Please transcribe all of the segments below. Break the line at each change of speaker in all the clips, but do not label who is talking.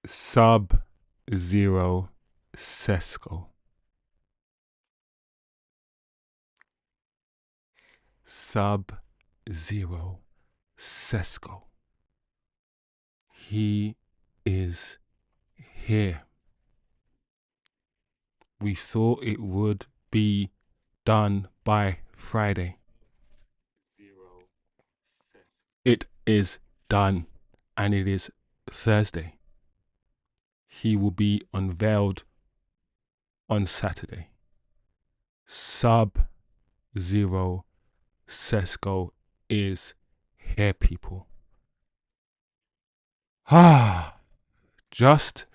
Sub-Zero Sesko. Sub-Zero Sesko. He is here. We thought it would be done by Friday. It is done, and it is Thursday. He will be unveiled on Saturday. Sub-Zero Sesko is here, people. Just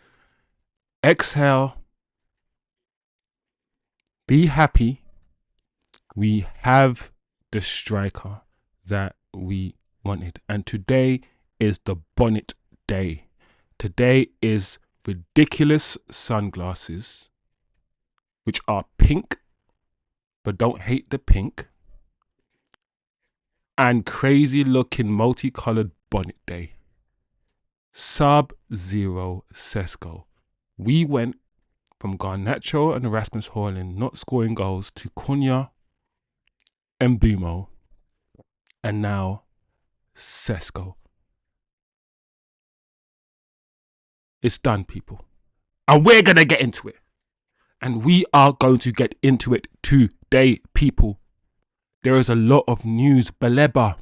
exhale. Be happy. We have the striker that we wanted. And today is the bonnet day. Today is ridiculous sunglasses, which are pink, but don't hate the pink, and crazy looking multicolored bonnet day. Sub-Zero Sesko. We went from Garnacho and Rasmus Højlund not scoring goals to Cunha and Bumo, and now Sesko. It's done, people. And we're going to get into it. And we are going to get into it today, people. There is a lot of news. Baleba?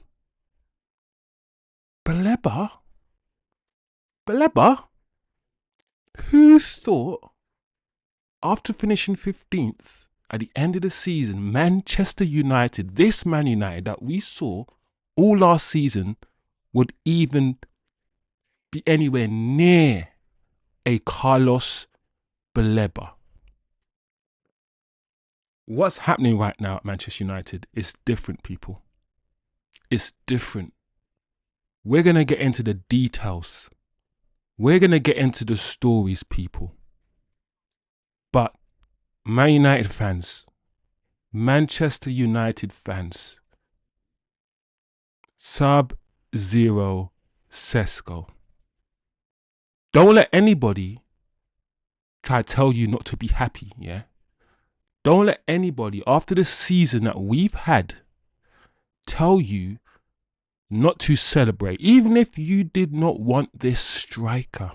Who thought, after finishing 15th at the end of the season, Manchester United, this Man United that we saw all last season, would even be anywhere near a Carlos Baleba? What's happening right now at Manchester United is different, people. It's different. We're going to get into the details. We're going to get into the stories, people. But Man United fans, Manchester United fans, Sub-Zero Sesko. Don't let anybody try to tell you not to be happy, yeah? Don't let anybody, after the season that we've had, tell you not to celebrate, even if you did not want this striker.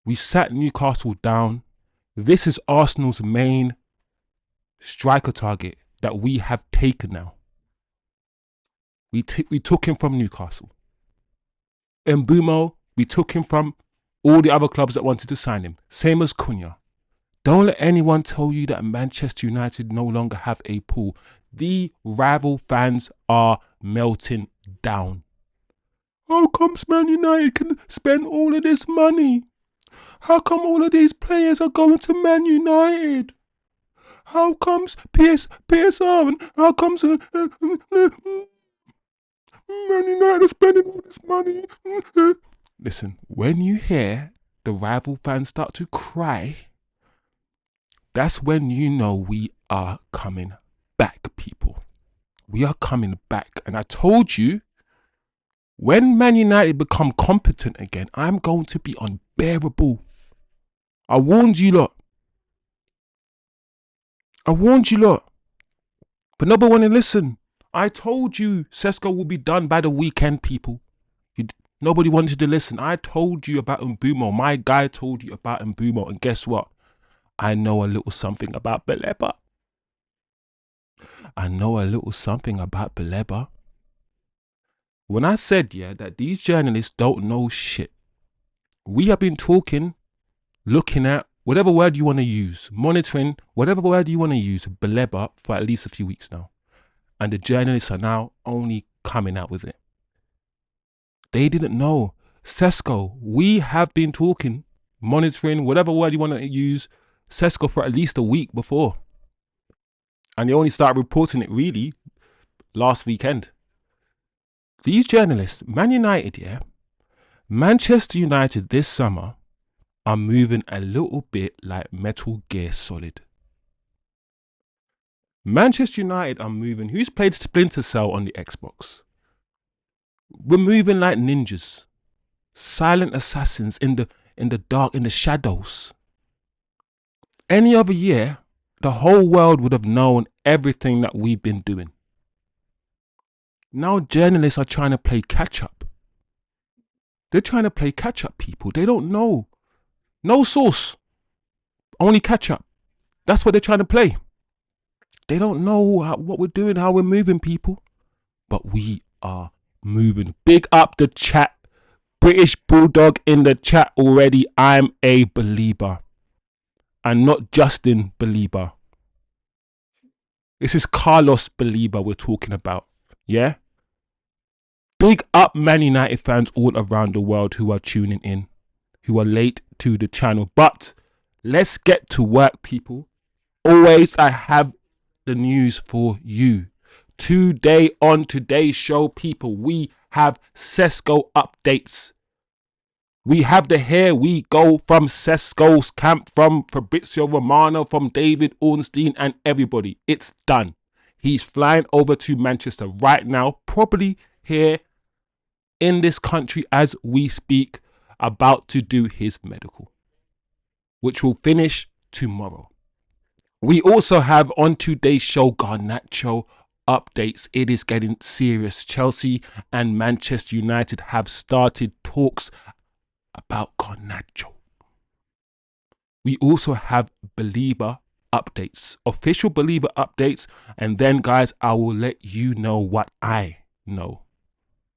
We sat Newcastle down. This is Arsenal's main striker target that we have taken now. We took him from Newcastle. Mbumo, we took him from all the other clubs that wanted to sign him. Same as Cunha. Don't let anyone tell you that Manchester United no longer have a pool. The rival fans are melting down. How comes Man United can spend all of this money? How come all of these players are going to Man United? How comes PSR and how comes Man United are spending all this money? Listen, when you hear the rival fans start to cry, that's when you know we are coming back, people. We are coming back. And I told you, when Man United become competent again, I'm going to be unbearable. I warned you lot. But nobody want to listen. I told you Sesko will be done by the weekend, people. Nobody wanted to listen. I told you about Mbumo. My guy told you about Mbumo. And guess what? I know a little something about Baleba. When I said, yeah, that these journalists don't know shit, we have been talking, looking at, whatever word you want to use, monitoring, whatever word you want to use, Baleba for at least a few weeks now. And the journalists are now only coming out with it. They didn't know. Sesko, we have been talking, monitoring, whatever word you want to use, Sesko for at least a week before. And they only started reporting it really last weekend. These journalists, Man United, yeah, Manchester United this summer are moving a little bit like Metal Gear Solid. Manchester United are moving. Who's played Splinter Cell on the Xbox? We're moving like ninjas. silent assassins in the dark, in the shadows. Any other year, the whole world would have known everything that we've been doing. Now journalists are trying to play catch up. They're trying to play catch up, people. They don't know. No source. Only catch up. That's what they're trying to play. They don't know what we're doing, how we're moving, people. But we are moving. Big up the chat. British Bulldog in the chat already. I'm a believer. And not Justin Belieber. This is Carlos Baleba we're talking about. Yeah? Big up Man United fans all around the world who are tuning in, who are late to the channel. But let's get to work, people. Always I have the news for you. Today on today's show, people, we have Sesko updates. We have the Here We Go from Sesko's camp, from Fabrizio Romano, from David Ornstein and everybody. It's done. He's flying over to Manchester right now, probably here in this country as we speak, about to do his medical, which will finish tomorrow. We also have on today's show Garnacho updates. It is getting serious. Chelsea and Manchester United have started talks about Garnacho. We also have Belieber updates, official Belieber updates, and then guys, I will let you know what I know.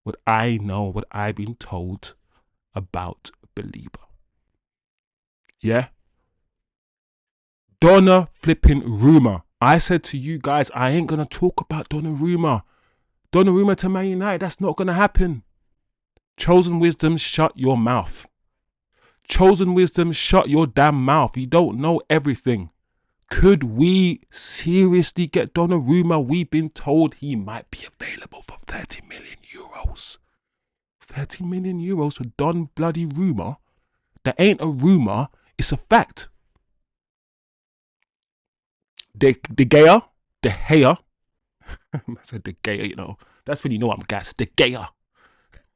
What I've been told about Belieber. Yeah? Donna flipping rumor. I said to you guys, I ain't going to talk about Donnarumma. Donnarumma to Man United, that's not going to happen. Chosen wisdom, shut your mouth. Chosen wisdom, shut your damn mouth. You don't know everything. Could we seriously get Donnarumma? We've been told he might be available for 30 million euros. 30 million euros for Don bloody Rumor? That ain't a rumor, it's a fact. De Gea. I said De Gea, you know. That's when you know I'm gassed. De Gea.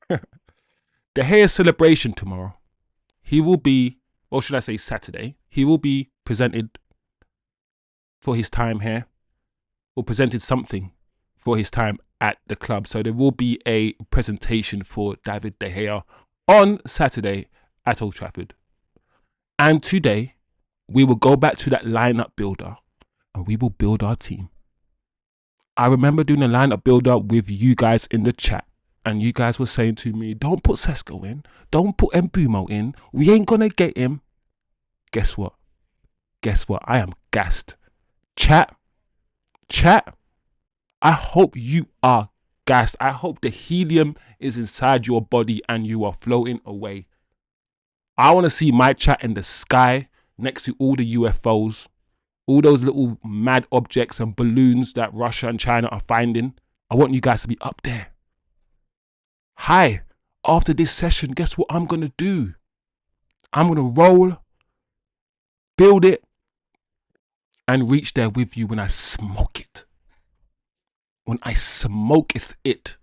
De Gea celebration tomorrow. He will be, or should I say Saturday, he will be presented for his time here, or presented something for his time at the club. So there will be a presentation for David De Gea on Saturday at Old Trafford. And today, we will go back to that lineup builder and we will build our team. I remember doing a lineup builder with you guys in the chat. And you guys were saying to me, don't put Sesko in. Don't put Mbumo in. We ain't going to get him. Guess what? I am gassed. Chat. I hope you are gassed. I hope the helium is inside your body and you are floating away. I want to see my chat in the sky next to all the UFOs. All those little mad objects and balloons that Russia and China are finding. I want you guys to be up there. Hi, after this session, guess what I'm going to do? I'm going to roll, build it, and reach there with you when I smoke it. When I smoketh it.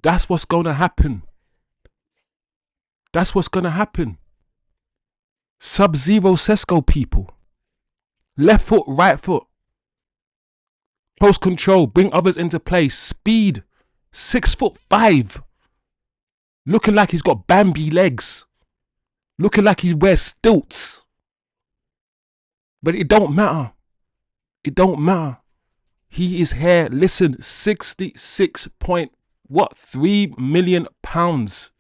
That's what's going to happen. That's what's going to happen. Sub-Zero Sesko, people. Left foot, right foot. Close control, bring others into play. Speed. 6'5". Looking like he's got Bambi legs. Looking like he wears stilts. But it don't matter. It don't matter. He is here. Listen, 66.3 million pounds.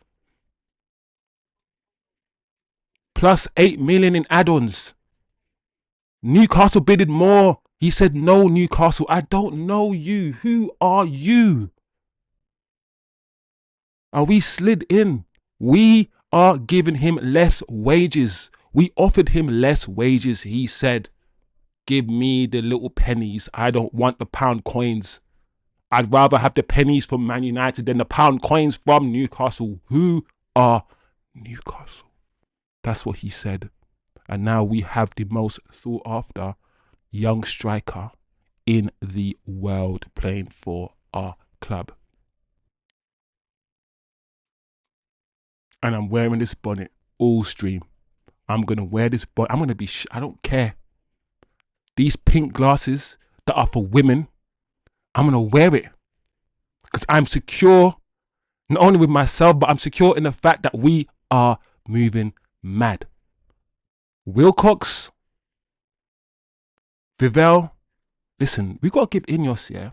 Plus 8 million in add-ons. Newcastle bidded more. He said, no, Newcastle, I don't know you. Who are you? And we slid in. We are giving him less wages. We offered him less wages. He said, give me the little pennies. I don't want the pound coins. I'd rather have the pennies from Man United than the pound coins from Newcastle. Who are Newcastle? That's what he said. And now we have the most sought after young striker in the world playing for our club. and I'm wearing this bonnet all stream. I'm going to wear this bonnet. I'm going to be, I don't care. These pink glasses that are for women, I'm going to wear it. Because I'm secure, not only with myself, but I'm secure in the fact that we are moving mad. Wilcox, Vivell, listen, we got to give Ineos, yeah?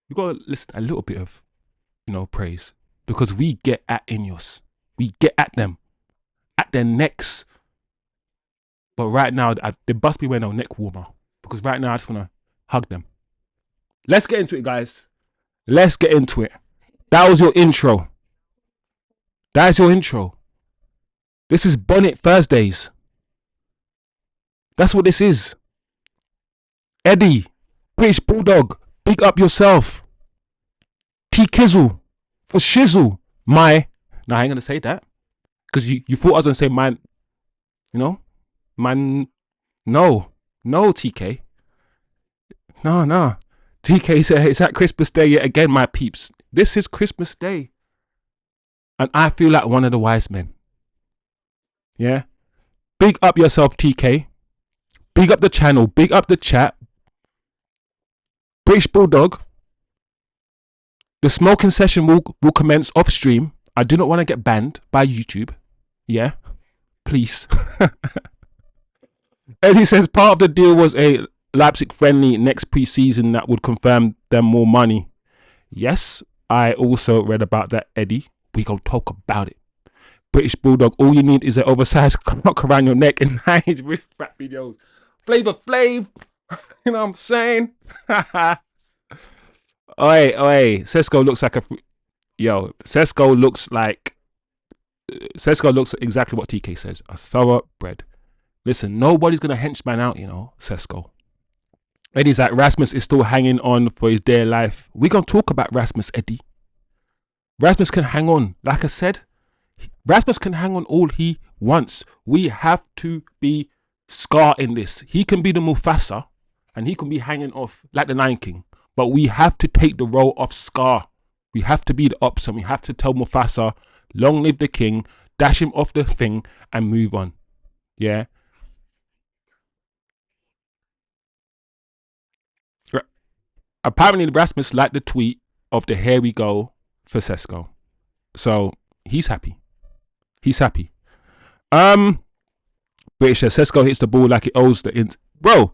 We got to listen a little bit of, praise. Because we get at Ineos. We get at them. At their necks. But right now, they must be wearing a neck warmer. Because right now, I just want to hug them. Let's get into it, guys. Let's get into it. That was your intro. That is your intro. This is Bonnet Thursdays. That's what this is. Eddie, British Bulldog, big up yourself. T Kizzle, for shizzle. No, I ain't going to say that. Because you thought I was going to say man, man, no, TK. No. TK said, it's at Christmas Day yet again, my peeps. This is Christmas Day. And I feel like one of the wise men. Yeah? Big up yourself, TK. Big up the channel. Big up the chat. British Bulldog. The smoking session will commence off stream. I do not want to get banned by YouTube. Yeah? Please. Eddie says part of the deal was a Leipzig friendly next pre-season that would confirm them more money. Yes, I also read about that, Eddie. We gonna talk about it. British Bulldog, all you need is an oversized clock around your neck and hide with rap videos. Flavor Flav, you know what I'm saying? Oi, Sesko looks like Sesko looks exactly what TK says. A thoroughbred. Listen, nobody's gonna henchman out, Sesko. Eddie's like, Rasmus is still hanging on for his dear life. We're going to talk about Rasmus, Eddie. Rasmus can hang on. Like I said, Rasmus can hang on all he wants. We have to be Scar in this. He can be the Mufasa and he can be hanging off like the Lion King. But we have to take the role of Scar. We have to be the ops and we have to tell Mufasa, long live the king, dash him off the thing and move on. Yeah. Apparently Rasmus liked the tweet of the here we go for Sesko. So he's happy. He's happy. British says Sesko hits the ball like it owes the bro.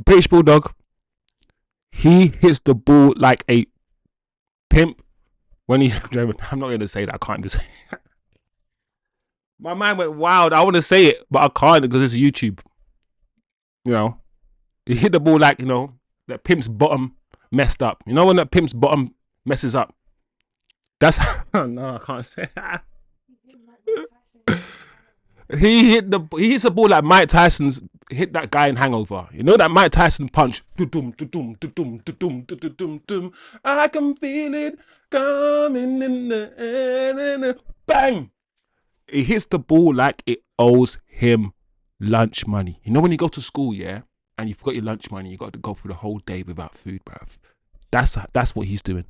British Bulldog. He hits the ball like a pimp when he's German. I'm not gonna say that. I can't just say my mind went wild. I want to say it, but I can't because it's YouTube. He hit the ball like, that pimp's bottom messed up. You know when that pimp's bottom messes up? That's no, I can't say that. He hits the ball like Mike Tyson's hit that guy in Hangover. You know that Mike Tyson punch? I can feel it coming in the air. Bang! He hits the ball like it owes him lunch money. You know when you go to school, yeah? And you forgot your lunch money, you got to go through the whole day without food, bruv. That's what he's doing.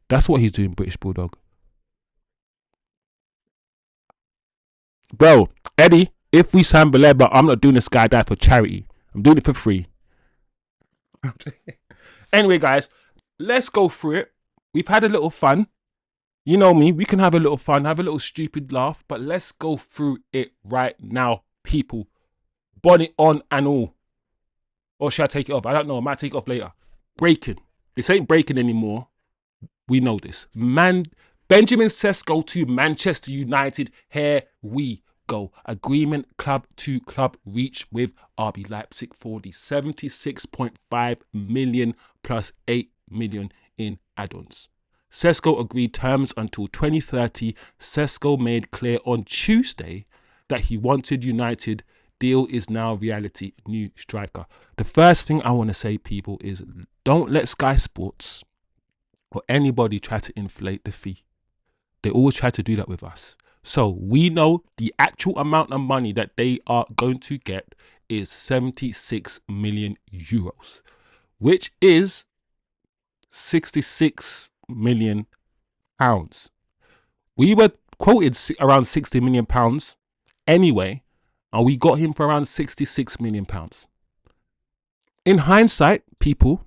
That's what he's doing, British Bulldog. Bro, Eddie, if we sign Baleba, I'm not doing a skydive for charity. I'm doing it for free. Anyway, guys, let's go through it. We've had a little fun. You know me, we can have a little fun, have a little stupid laugh, but let's go through it right now, people. Bonnet on and all. Or should I take it off? I don't know. I might take it off later. Breaking. This ain't breaking anymore. We know this. Benjamin Sesko to Manchester United. Here we go. Agreement club to club reach with RB Leipzig for the 76.5 million plus 8 million in add-ons. Sesko agreed terms until 2030. Sesko made clear on Tuesday that he wanted United. Deal is now reality. New striker. The first thing I want to say, people, is don't let Sky Sports or anybody try to inflate the fee. They always try to do that with us. So we know the actual amount of money that they are going to get is 76 million euros, which is 66 million pounds. We were quoted around £60 million anyway, and we got him for around £66 million. In hindsight, people,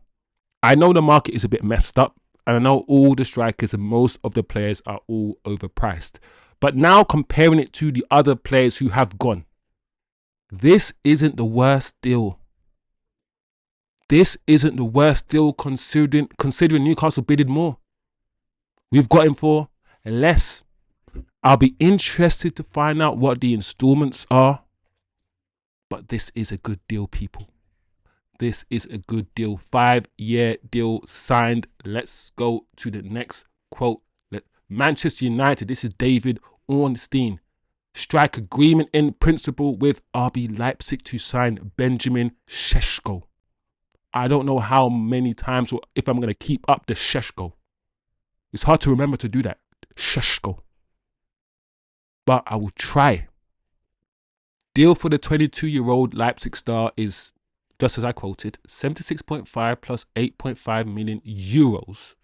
I know the market is a bit messed up, and I know all the strikers and most of the players are all overpriced. But now comparing it to the other players who have gone, this isn't the worst deal. This isn't the worst deal considering Newcastle bidded more. We've got him for less. I'll be interested to find out what the installments are. But this is a good deal, people. This is a good deal. 5-year deal signed. Let's go to the next quote. Manchester United. This is David Ornstein. Strike agreement in principle with RB Leipzig to sign Benjamin Sesko. I don't know how many times or if I'm going to keep up the Sesko. It's hard to remember to do that. Sesko. But I will try. Deal for the 22-year-old Leipzig star is, just as I quoted, 76.5 plus 8.5 million euros.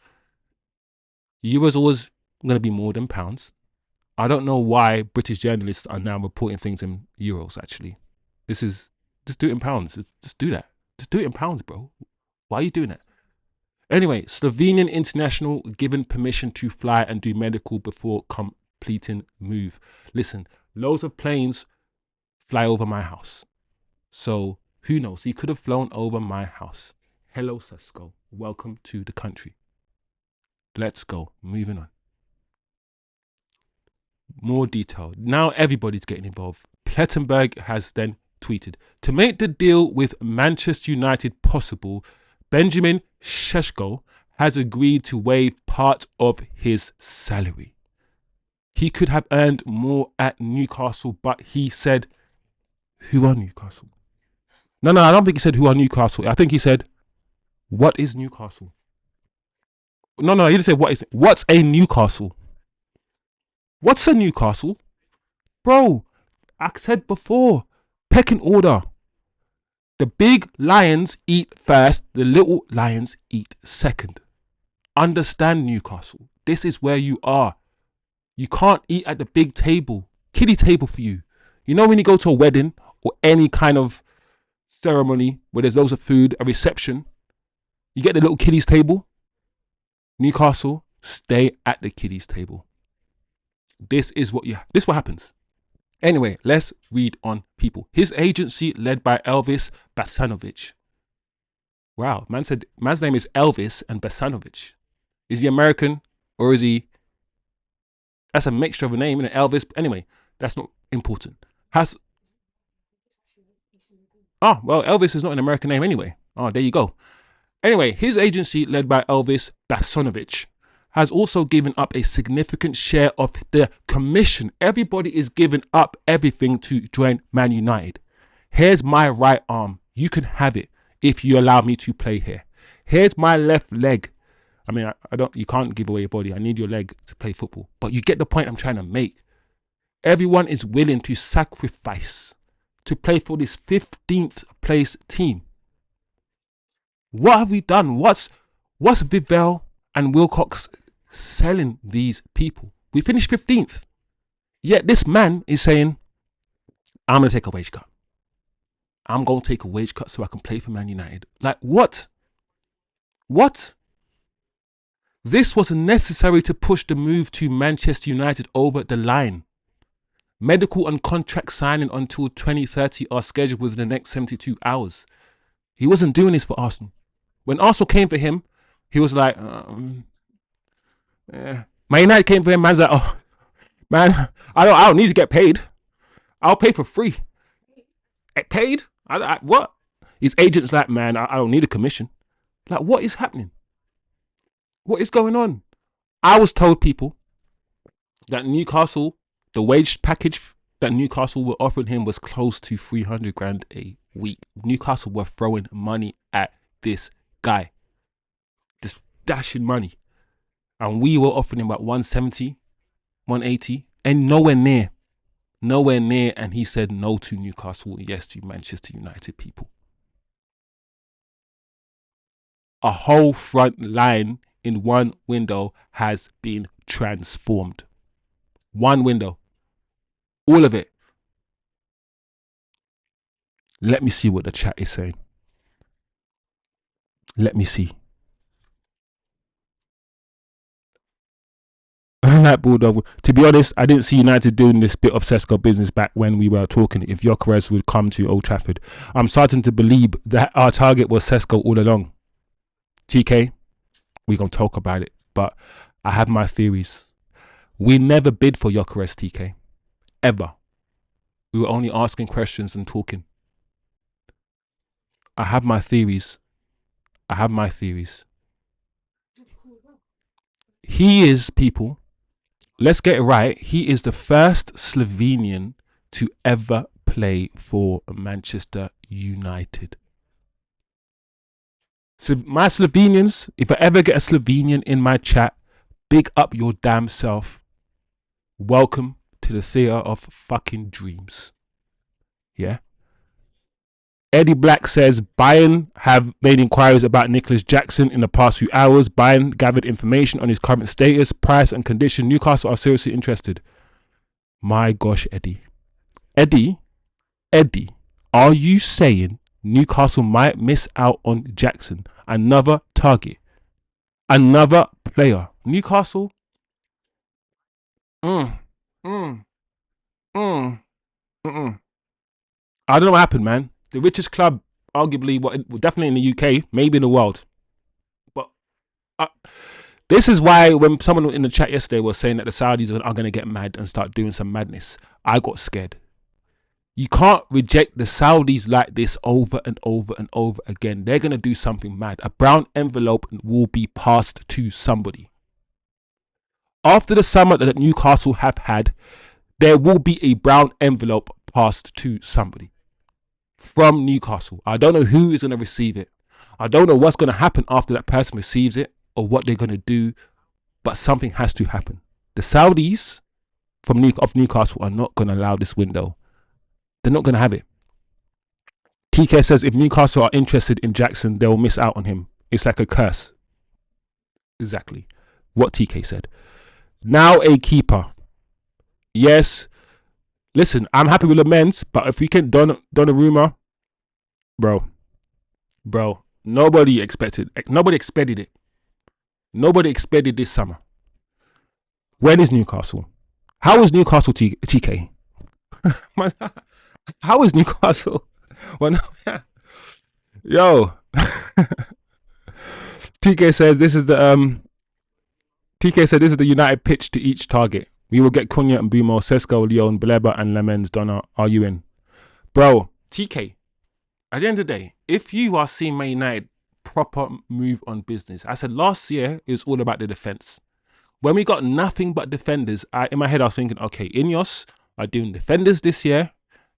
Euros always going to be more than pounds. I don't know why British journalists are now reporting things in euros, actually. Just do it in pounds. Just do that. Just do it in pounds, bro. Why are you doing that? Anyway, Slovenian international given permission to fly and do medical before completing move. Listen, loads of planes fly over my house. So who knows? He could have flown over my house. Hello, Sesko. Welcome to the country. Let's go. Moving on. More detail. Now everybody's getting involved. Plettenberg has then tweeted, to make the deal with Manchester United possible, Benjamin Sesko has agreed to waive part of his salary. He could have earned more at Newcastle, but he said, who are Newcastle? No, I don't think he said who are Newcastle. I think he said, what is Newcastle? No, he didn't say what's a Newcastle? What's a Newcastle? Bro, I said before, pecking order. The big lions eat first, the little lions eat second. Understand, Newcastle. This is where you are. You can't eat at the big table, kiddie table for you. You know when you go to a wedding or any kind of ceremony where there's loads of food, a reception, you get the little kiddies table? Newcastle, stay at the kiddies table. This is what happens. Anyway, let's read on, people. His agency led by Elvis Basanovic. Wow, man's name is Elvis and Basanovic. Is he American or is he? That's a mixture of a name, and Elvis. Anyway, that's not important. Elvis is not an American name anyway. Oh, there you go. Anyway, his agency led by Elvis Basanovic has also given up a significant share of the commission. Everybody is giving up everything to join Man United. Here's my right arm. You can have it if you allow me to play here. Here's my left leg. I mean, you can't give away your body. I need your leg to play football. But you get the point I'm trying to make. Everyone is willing to sacrifice to play for this 15th place team. What have we done? What's Vivell and Wilcox selling these people? We finished 15th. Yet this man is saying, I'm going to take a wage cut. I'm going to take a wage cut so I can play for Man United. Like, what? What? This was necessary to push the move to Manchester United over the line. Medical and contract signing until 2030 are scheduled within the next 72 hours. He wasn't doing this for Arsenal. When Arsenal came for him, he was like, Man United came for him, man's like, oh, man, I don't need to get paid. I'll pay for free. Paid? What? His agent's like, man, I don't need a commission. Like, what is happening? What is going on? I was told, people, that Newcastle, the wage package that Newcastle were offering him was close to 300 grand a week. Newcastle were throwing money at this guy. Just dashing money. And we were offering him about 170, 180, and nowhere near. Nowhere near. And he said no to Newcastle, yes to Manchester United, people. A whole front line in one window has been transformed. One window. All of it. Let me see what the chat is saying. Let me see. Like Bulldog. To be honest, I didn't see United doing this bit of Sesko business back when we were talking if Gyökeres would come to Old Trafford. I'm starting to believe that our target was Sesko all along. TK, we're going to talk about it, but I have my theories. We never bid for Gyökeres, TK. Ever. We were only asking questions and talking. I have my theories. I have my theories. He is, people, let's get it right. He is the first Slovenian to ever play for Manchester United. So my Slovenians, if I ever get a Slovenian in my chat, big up your damn self. Welcome to the theatre of fucking dreams. Yeah. Eddie Black says Bayern have made inquiries about Nicholas Jackson in the past few hours. Bayern gathered information on his current status, price and condition. Newcastle are seriously interested. My gosh, Eddie. Eddie, are you saying Newcastle might miss out on Jackson? Another target. Another player. Newcastle? I don't know what happened, man. The richest club, arguably, definitely in the UK, maybe in the world. But this is why when someone in the chat yesterday was saying that the Saudis are going to get mad and start doing some madness, I got scared. You can't reject the Saudis like this over and over and over again. They're going to do something mad. A brown envelope will be passed to somebody. After the summer that Newcastle have had, there will be a brown envelope passed to somebody from Newcastle. I don't know who is going to receive it. I don't know what's going to happen after that person receives it or what they're going to do, but something has to happen. The Saudis of Newcastle are not going to allow this window. They're not going to have it. TK says if Newcastle are interested in Jackson, they will miss out on him. It's like a curse. Exactly what TK said. Now a keeper. Yes. Listen, I'm happy with the men's, but if we can Donnarumma, bro, nobody expected it. Nobody expected this summer. When is Newcastle? How is Newcastle, TK? How is Newcastle? Well, no, yo. TK says this is the United pitch to each target. We will get Cunha and Bumo, Sesko, Leon, Baleba and Lemens. Donna, are you in? Bro, TK, at the end of the day, if you are seeing Man United proper move on business, I said last year it was all about the defence. When we got nothing but defenders, in my head I was thinking, okay, Ineos are doing defenders this year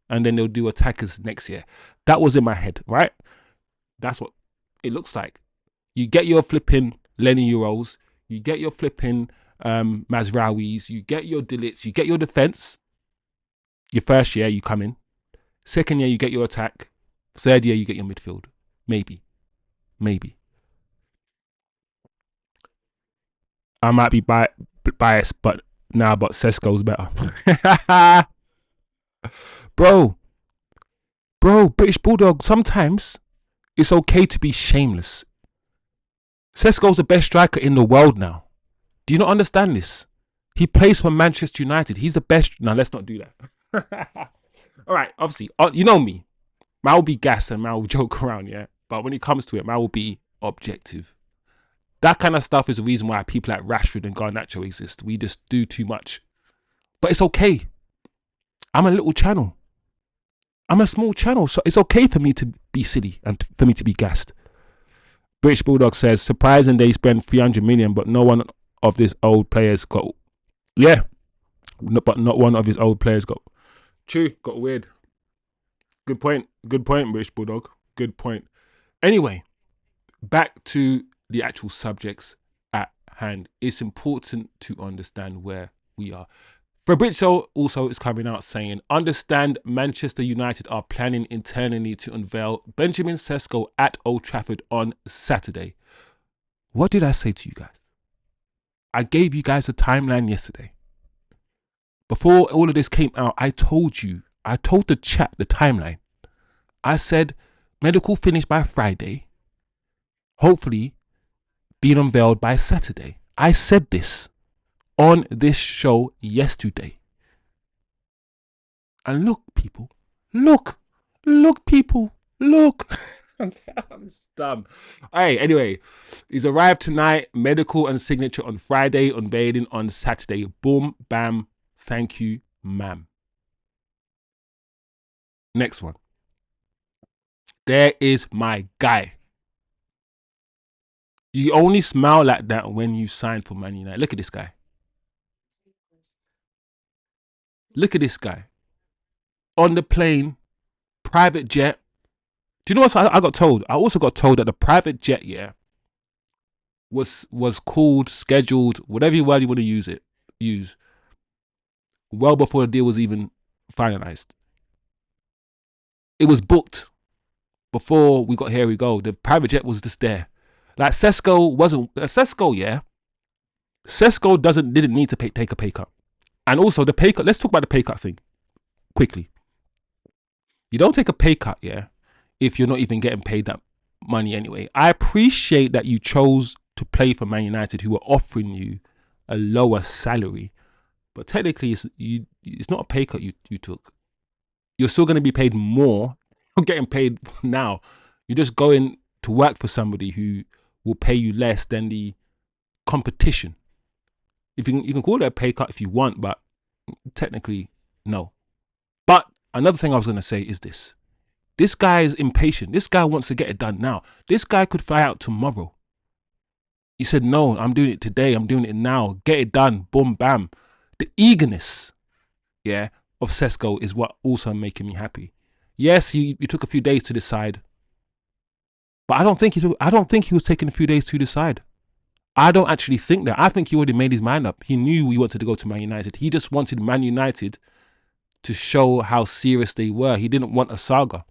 and then they'll do attackers next year. That was in my head, right? That's what it looks like. You get your flipping Lenny Euros, you get your flipping Mazrawis, you get your Dillits, you get your defence. Your first year, you come in. Second year, you get your attack. Third year, you get your midfield. Maybe. I might be biased, but Sesko's better. Bro, British Bulldog, sometimes it's okay to be shameless. Sesko's the best striker in the world now. Do you not understand this? He plays for Manchester United. He's the best. Now, let's not do that. All right, obviously, you know me. I will be gassed and I will joke around, yeah? But when it comes to it, I will be objective. That kind of stuff is the reason why people like Rashford and Garnacho exist. We just do too much. But it's okay. I'm a little channel. I'm a small channel, so it's okay for me to be silly and for me to be gassed. British Bulldog says, surprising they spend 300 million, but no one of these old players got... Yeah, but not one of his old players got... True, got weird. Good point, British Bulldog. Good point. Anyway, back to the actual subjects at hand. It's important to understand where we are. Fabrizio also is coming out saying, understand Manchester United are planning internally to unveil Benjamin Sesko at Old Trafford on Saturday. What did I say to you guys? I gave you guys a timeline yesterday. Before all of this came out, I told the chat, the timeline. I said, medical finished by Friday, hopefully being unveiled by Saturday. I said this on this show yesterday. And look, people, look, people, look. I'm dumb. Hey, anyway, he's arrived tonight. Medical and signature on Friday, unveiling on Saturday. Boom, bam. Thank you, ma'am. Next one. There is my guy. You only smile like that when you sign for Man United. Look at this guy. Look at this guy. On the plane, private jet. Do you know what I got told? I also got told that the private jet, was called, scheduled, whatever word you want to use, well before the deal was even finalized. It was booked before we got here we go. The private jet was just there. Like Sesko Sesko didn't need to take a pay cut. And also the pay cut, let's talk about the pay cut thing quickly. You don't take a pay cut, if you're not even getting paid that money anyway. I appreciate that you chose to play for Man United, who are offering you a lower salary, but technically it's not a pay cut you took. You're still going to be paid more. You're getting paid now. You're just going to work for somebody who will pay you less than the competition. If you can call it a pay cut if you want, but technically no. But another thing I was going to say is this. This guy is impatient. This guy wants to get it done now. This guy could fly out tomorrow. He said, no, I'm doing it today. I'm doing it now. Get it done. Boom, bam. The eagerness, of Sesko is what also making me happy. Yes, you took a few days to decide. But I don't think he was taking a few days to decide. I don't actually think that. I think he already made his mind up. He knew he wanted to go to Man United. He just wanted Man United to show how serious they were. He didn't want a saga.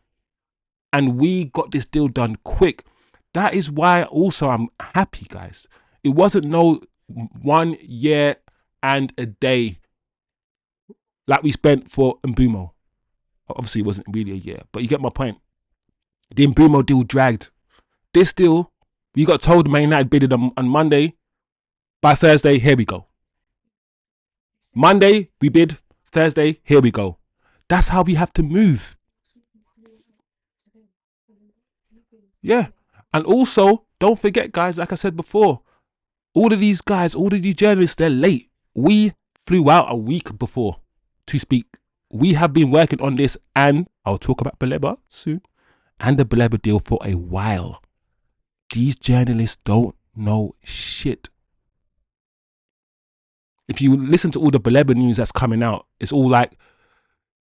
And we got this deal done quick. That is why also I'm happy, guys. It wasn't no 1 year and a day like we spent for Mbumo. Obviously, it wasn't really a year, but you get my point. The Mbumo deal dragged. This deal, we got told Man United bidded on Monday. By Thursday, here we go. Monday, we bid. Thursday, here we go. That's how we have to move. Yeah. And also, don't forget, guys, like I said before, all of these guys, all of these journalists, they're late. We flew out a week before to speak. We have been working on this, and I'll talk about Baleba soon, and the Baleba deal for a while. These journalists don't know shit. If you listen to all the Baleba news that's coming out, it's all like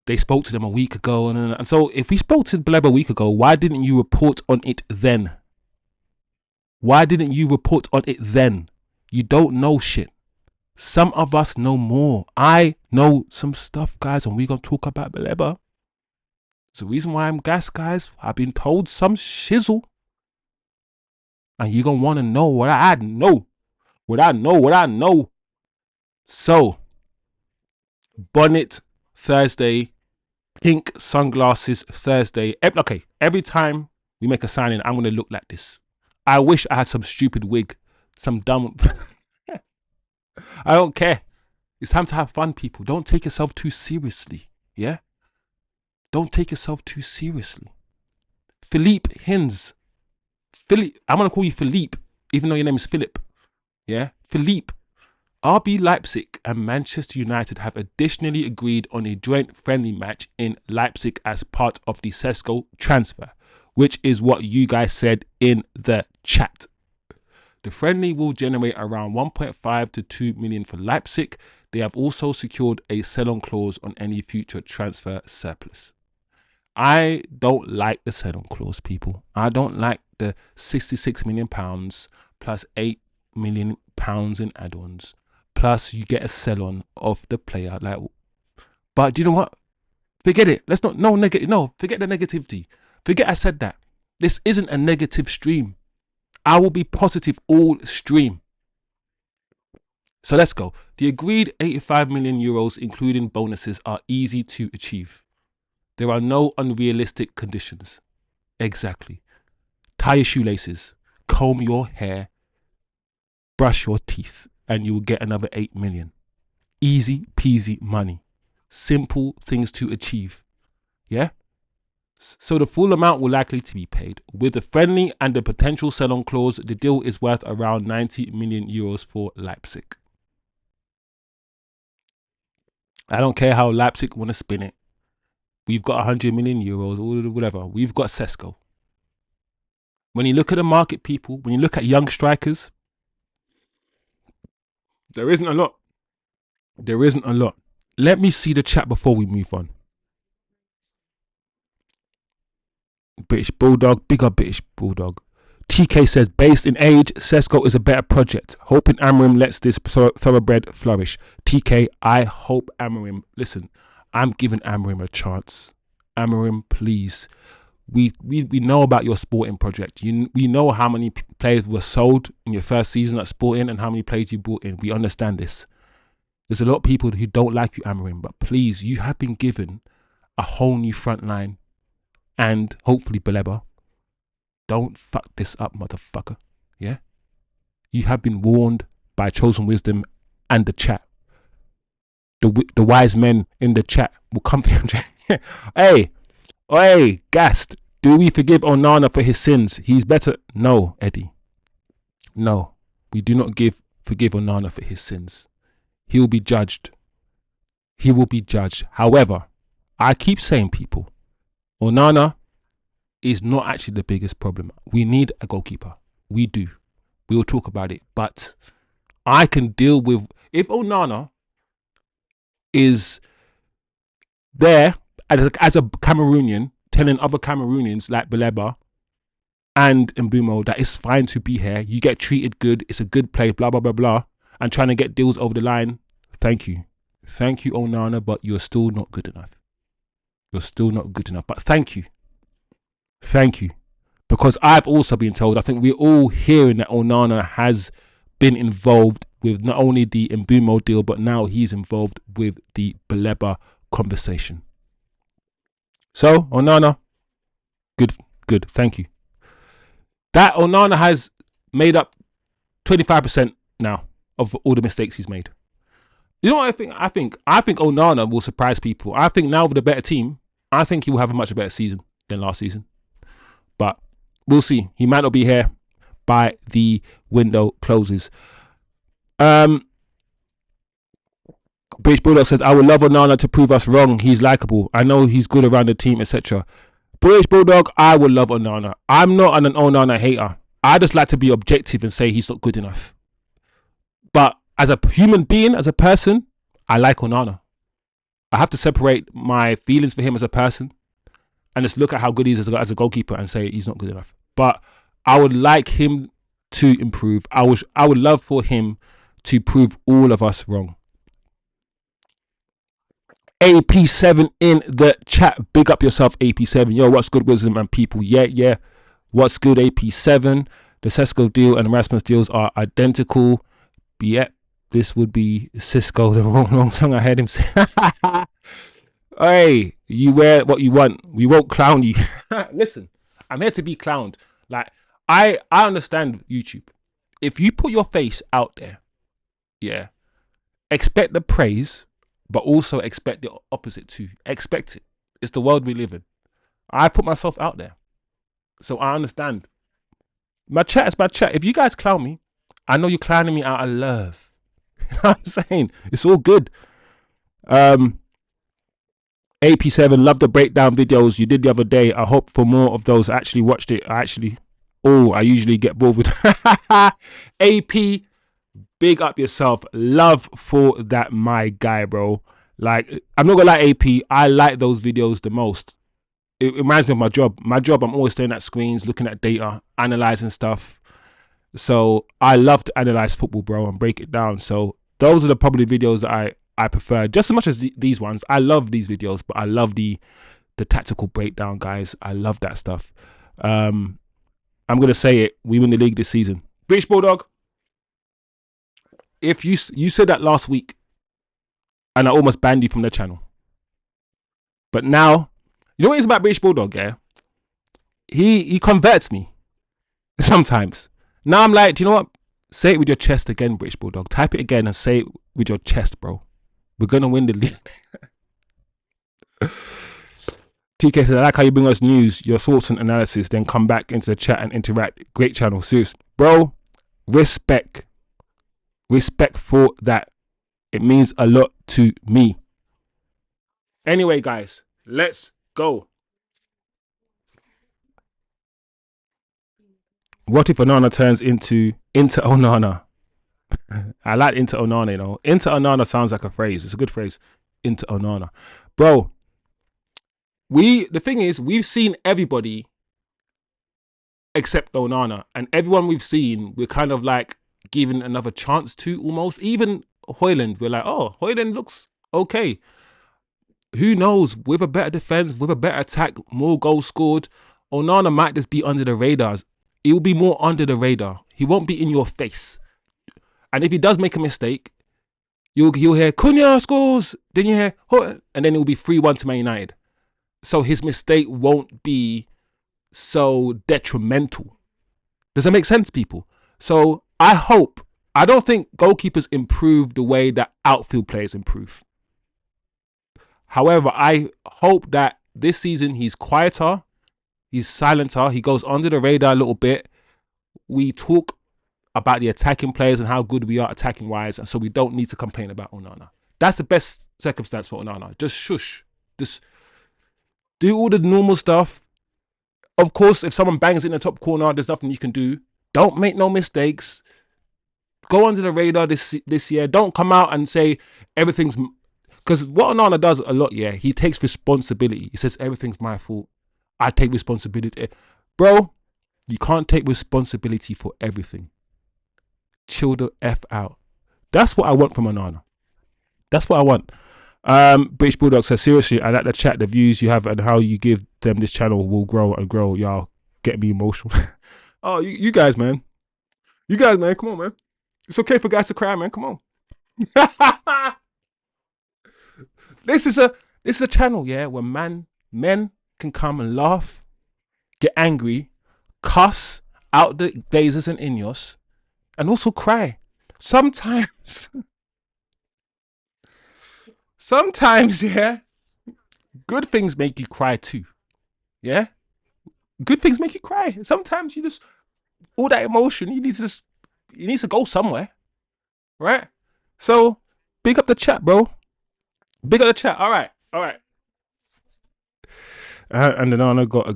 they spoke to them a week ago. And so if we spoke to Baleba a week ago, why didn't you report on it then? Why didn't you report on it then? You don't know shit. Some of us know more. I know some stuff, guys, and we're going to talk about Baleba. It's the reason why I'm gassed, guys. I've been told some shizzle. And you're going to want to know what I know. What I know. So, bonnet Thursday, pink sunglasses Thursday. Every time we make a signing, I'm going to look like this. I wish I had some stupid wig, some dumb... I don't care. It's time to have fun, people. Don't take yourself too seriously, yeah? Don't take yourself too seriously. Philippe Hins. I'm going to call you Philippe, even though your name is Philip, yeah? Philippe. RB Leipzig and Manchester United have additionally agreed on a joint friendly match in Leipzig as part of the Sesko transfer, which is what you guys said in the chat. The friendly will generate around 1.5 to 2 million for Leipzig. They have also secured a sell-on clause on any future transfer surplus. I don't like the sell-on clause, people. I don't like the £66 million plus £8 million in add-ons. Plus, you get a sell-on of the player. But do you know what? Forget it. Let's not. No negative. No, forget the negativity. Forget I said that. This isn't a negative stream. I will be positive all stream. So let's go. The agreed 85 million euros, including bonuses, are easy to achieve. There are no unrealistic conditions. Exactly. Tie your shoelaces, comb your hair, brush your teeth, and you will get another 8 million. Easy peasy money. Simple things to achieve. Yeah? So the full amount will likely to be paid. With the friendly and the potential sell-on clause, the deal is worth around 90 million euros for Leipzig. I don't care how Leipzig want to spin it. We've got 100 million euros or whatever. We've got Sesko. When you look at the market, people, when you look at young strikers, there isn't a lot. There isn't a lot. Let me see the chat before we move on. British Bulldog, big up British Bulldog. TK says, based in age, Sesko is a better project. Hoping Amorim lets this thoroughbred flourish. TK, I hope Amorim, listen, I'm giving Amorim a chance. Amorim, please. We know about your sporting project. We know how many players were sold in your first season at Sporting and how many players you brought in. We understand this. There's a lot of people who don't like you, Amorim, but please, you have been given a whole new front line and hopefully Baleba. Don't fuck this up, motherfucker. Yeah? You have been warned by Chosen Wisdom and the chat. The wise men in the chat will come for you. Hey, Gast. Do we forgive Onana for his sins? He's better. No, Eddie. No. We do not forgive Onana for his sins. He will be judged. He will be judged. However, I keep saying, people, Onana is not actually the biggest problem. We need a goalkeeper. We do. We will talk about it. But I can deal with, if Onana is there as a Cameroonian telling other Cameroonians like Baleba and Mbumo that it's fine to be here, you get treated good, it's a good play, blah, blah, blah, blah, and trying to get deals over the line, thank you. Thank you, Onana, but you're still not good enough. You're still not good enough. But thank you. Thank you. Because I've also been told, I think we're all hearing that Onana has been involved with not only the Mbumo deal, but now he's involved with the Baleba conversation. So, Onana, good, thank you. That Onana has made up 25% now of all the mistakes he's made. You know what I think? I think Onana will surprise people. I think now with a better team, I think he will have a much better season than last season. But we'll see. He might not be here by the window closes. British Bulldog says, I would love Onana to prove us wrong. He's likable. I know he's good around the team, etc. British Bulldog, I would love Onana. I'm not an Onana hater. I just like to be objective and say he's not good enough. But as a human being, as a person, I like Onana. I have to separate my feelings for him as a person and just look at how good he is as a goalkeeper and say he's not good enough. But I would like him to improve. I would love for him to prove all of us wrong. AP7 in the chat. Big up yourself, AP7. Yo, what's good, Wisdom and people? Yeah. What's good, AP7? The Sesko deal and Rasmus deals are identical. Yep, this would be Sesko. The wrong song I heard him say. Hey, you wear what you want. We won't clown you. Listen, I'm here to be clowned. Like, I understand YouTube. If you put your face out there, yeah, expect the praise, but also expect the opposite too. Expect it. It's the world we live in. I put myself out there, so I understand. My chat is my chat. If you guys clown me, I know you're clowning me out of love. You know what I'm saying? It's all good. AP7, love the breakdown videos you did the other day. I hope for more of those. I actually watched it. I usually get bored with AP. Big up yourself. Love for that, my guy, bro. Like, I'm not gonna lie, AP, I like those videos the most. It reminds me of my job. I'm always staring at screens, looking at data, analyzing stuff. So I love to analyze football, bro, and break it down. So those are probably videos that I prefer just as much as these ones. I love these videos, but I love the tactical breakdown, guys. I love that stuff. I'm gonna say it. We win the league this season. British Bulldog. if you said that last week, and I almost banned you from the channel. But now, you know what it is about British Bulldog, yeah? He converts me sometimes. Now I'm like, do you know what? Say it with your chest again, British Bulldog. Type it again and say it with your chest, bro. We're gonna win the league. TK said, I like how you bring us news, your thoughts and analysis, then come back into the chat and interact. Great channel, serious. Bro, respect. Respect for that. It means a lot to me. Anyway, guys, let's go. What if Onana turns into Onana? I like Inter Onana, you know. Inter Onana sounds like a phrase. It's a good phrase. Inter Onana. Bro, the thing is, we've seen everybody except Onana. And everyone we've seen, we're kind of like giving another chance to almost. Even Højlund, we're like, oh, Højlund looks okay. Who knows? With a better defense, with a better attack, more goals scored, Onana might just be under the radars. He will be more under the radar. He won't be in your face. And if he does make a mistake, you'll hear Cunha scores, then you hear, and then it will be 3-1 to Man United. So his mistake won't be so detrimental. Does that make sense, people? So I don't think goalkeepers improve the way that outfield players improve. However, I hope that this season he's quieter, he's silenter, he goes under the radar a little bit. We talk about the attacking players and how good we are attacking wise, and so we don't need to complain about Onana. That's the best circumstance for Onana. Just shush. Just do all the normal stuff. Of course, if someone bangs in the top corner, there's nothing you can do. Don't make no mistakes. Go under the radar this year. Don't come out and say everything's... Because what Onana does a lot, yeah, he takes responsibility. He says, everything's my fault. I take responsibility. Bro, you can't take responsibility for everything. Chill the F out. That's what I want from Onana. That's what I want. British Bulldog says, seriously, I like the chat, the views you have and how you give them this channel will grow and grow. Y'all get me emotional. Oh, you guys, man. You guys, man, come on, man. It's okay for guys to cry, man. Come on. This is a channel, yeah, where men can come and laugh, get angry, cuss out the Glazers and Ineos, and also cry. Sometimes, yeah, good things make you cry too. Yeah? Good things make you cry. Sometimes you just, all that emotion, you need to go somewhere. Right? So, big up the chat, bro. Big up the chat. All right. And Onana got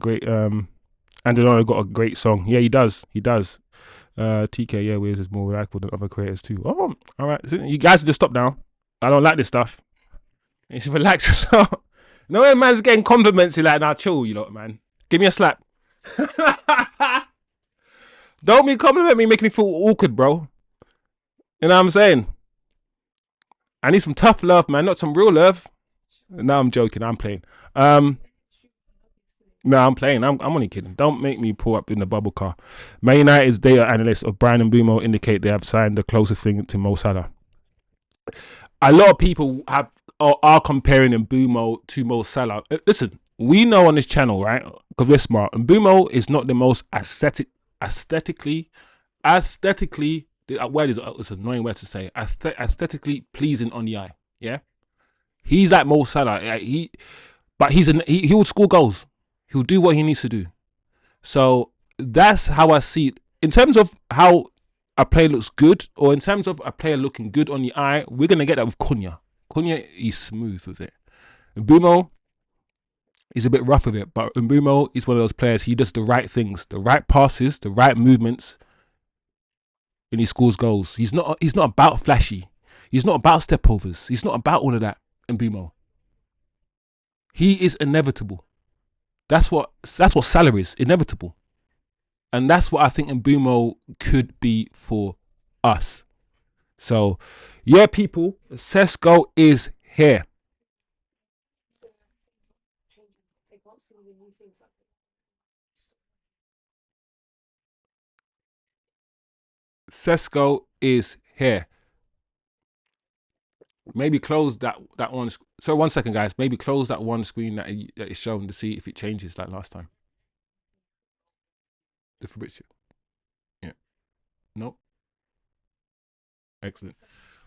a great song. Yeah, he does. TK, yeah, Wiz is more likable than other creators too. Oh, all right. So you guys just stop now. I don't like this stuff. You should relax yourself. No way, man's getting compliments. You're like, nah, chill, you lot, man. Give me a slap. Don't be compliment me, make me feel awkward, bro. You know what I'm saying? I need some tough love, man, not some real love. No, I'm joking. I'm playing. No, I'm playing. I'm only kidding. Don't make me pull up in the bubble car. Man United's data analysts of Brian and Bumo indicate they have signed the closest thing to Mo Salah. A lot of people are comparing Mbumo to Mo Salah. Listen, we know on this channel, right? Because we're smart. Mbumo is not the most aesthetically. That word is it's an annoying word to say. Aesthetically pleasing on the eye. Yeah, he's like Mo Salah. But he will score goals. He'll do what he needs to do. So that's how I see it. In terms of how a player looks good, or in terms of a player looking good on the eye, we're going to get that with Cunha. Cunha is smooth with it. Mbumo is a bit rough with it, but Mbumo is one of those players, he does the right things, the right passes, the right movements, and he scores goals. He's not about flashy. He's not about stepovers. He's not about all of that, Mbumo. He is inevitable. That's what Salah is, inevitable. And that's what I think Mbumo could be for us. So, yeah, people, Sesko is here. Sesko is here. Maybe close that one. So 1 second, guys. Maybe close that one screen that is shown to see if it changes like last time. The Fabrizio. Yeah. Nope. Excellent.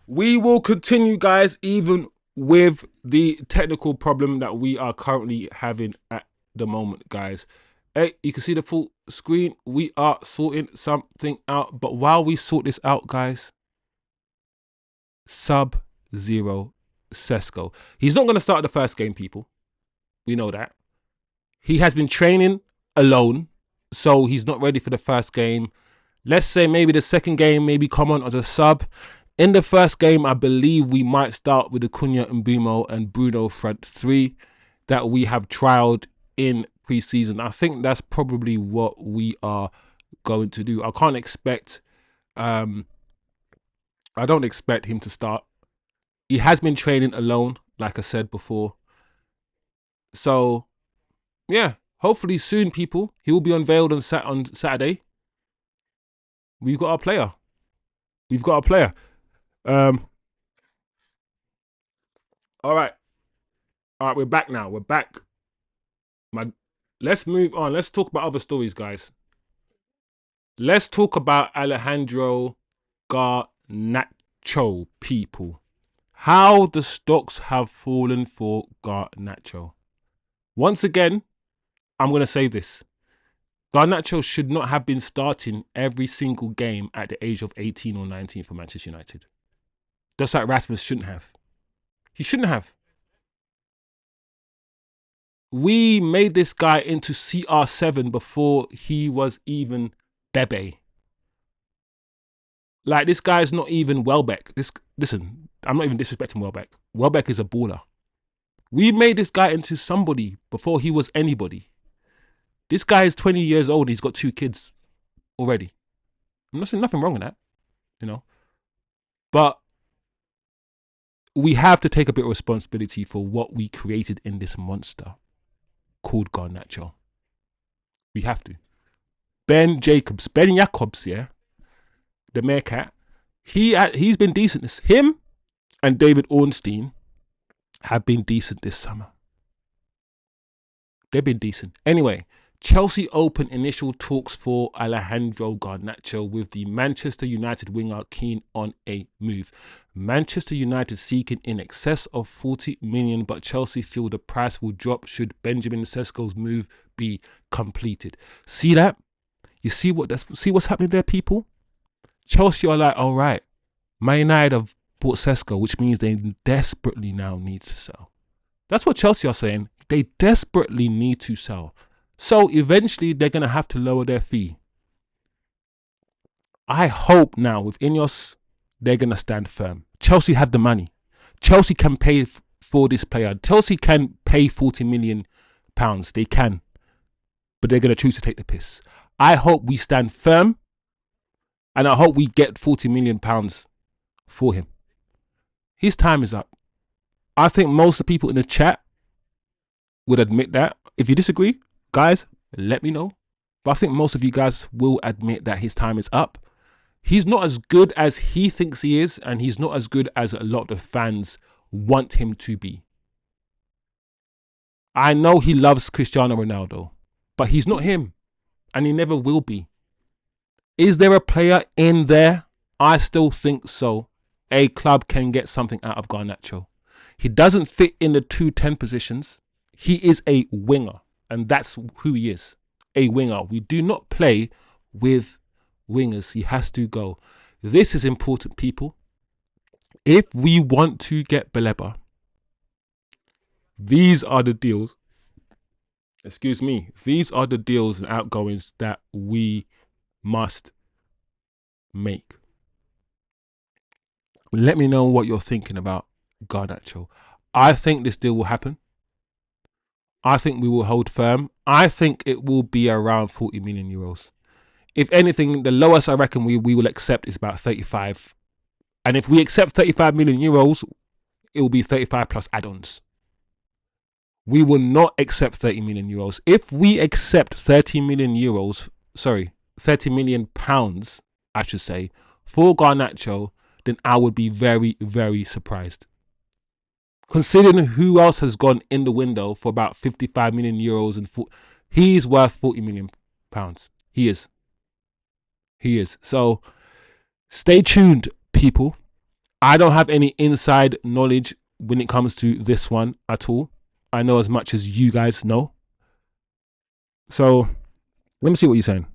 We will continue, guys, even with the technical problem that we are currently having at the moment, guys. Hey, you can see the full screen. We are sorting something out. But while we sort this out, guys, Sub-Zero Sesko. He's not going to start the first game, people. We know that. He has been training alone, so he's not ready for the first game. Let's say maybe the second game, maybe come on as a sub. In the first game, I believe we might start with Acuna, Mbumo, and Bruno front three that we have trialed in pre-season. I think that's probably what we are going to do. I can't expect, I don't expect him to start. He has been training alone, like I said before. So, yeah, hopefully soon, people, he will be unveiled on Saturday. We've got our player. We've got our player. All right, we're back now. We're back. Let's move on. Let's talk about other stories, guys. Let's talk about Alejandro Garnacho, people. How the stocks have fallen for Garnacho. Once again, I'm going to say this. Garnacho should not have been starting every single game at the age of 18 or 19 for Manchester United. Just like Rasmus shouldn't have. He shouldn't have. We made this guy into CR7 before he was even Bebe. Like, this guy's not even Welbeck. Listen, I'm not even disrespecting Welbeck. Welbeck is a baller. We made this guy into somebody before he was anybody. This guy is 20 years old. He's got 2 kids already. I'm not saying nothing wrong with that, you know. But we have to take a bit of responsibility for what we created in this monster called Garnacho. We have to. Ben Jacobs, yeah, the meerkat, he's been decent. Him and David Ornstein have been decent this summer. They've been decent. Anyway, Chelsea open initial talks for Alejandro Garnacho with the Manchester United winger keen on a move. Manchester United seeking in excess of 40 million, but Chelsea feel the price will drop should Benjamin Sesko's move be completed. See that? You see what's happening there, people? Chelsea are like, all right, Man United have bought Sesko, which means they desperately now need to sell. That's what Chelsea are saying. They desperately need to sell. So eventually they're going to have to lower their fee. I hope now with Ineos, they're going to stand firm. Chelsea have the money. Chelsea can pay for this player. Chelsea can pay £40 million. They can. But they're going to choose to take the piss. I hope we stand firm. And I hope we get £40 million for him. His time is up. I think most of the people in the chat would admit that. If you disagree, guys, let me know. But I think most of you guys will admit that his time is up. He's not as good as he thinks he is, and he's not as good as a lot of fans want him to be. I know he loves Cristiano Ronaldo, but he's not him, and he never will be. Is there a player in there? I still think so. A club can get something out of Garnacho. He doesn't fit in the 2-10 positions. He is a winger, and that's who he is, a winger. We do not play with wingers. He has to go. This is important, people. If we want to get Baleba, these are the deals. Excuse me. These are the deals and outgoings that we must make. Let me know what you're thinking about Garnacho. I think this deal will happen. I think we will hold firm. I think it will be around 40 million euros. If anything, the lowest I reckon we will accept is about 35. And if we accept 35 million euros, it will be 35 plus add-ons. We will not accept 30 million euros. If we accept 30 million euros, 30 million pounds, I should say, for Garnacho, then I would be very, very surprised. Considering who else has gone in the window for about 55 million euros and he's worth 40 million pounds. He is. He is. So stay tuned, people. I don't have any inside knowledge when it comes to this one at all. I know as much as you guys know. So let me see what you're saying.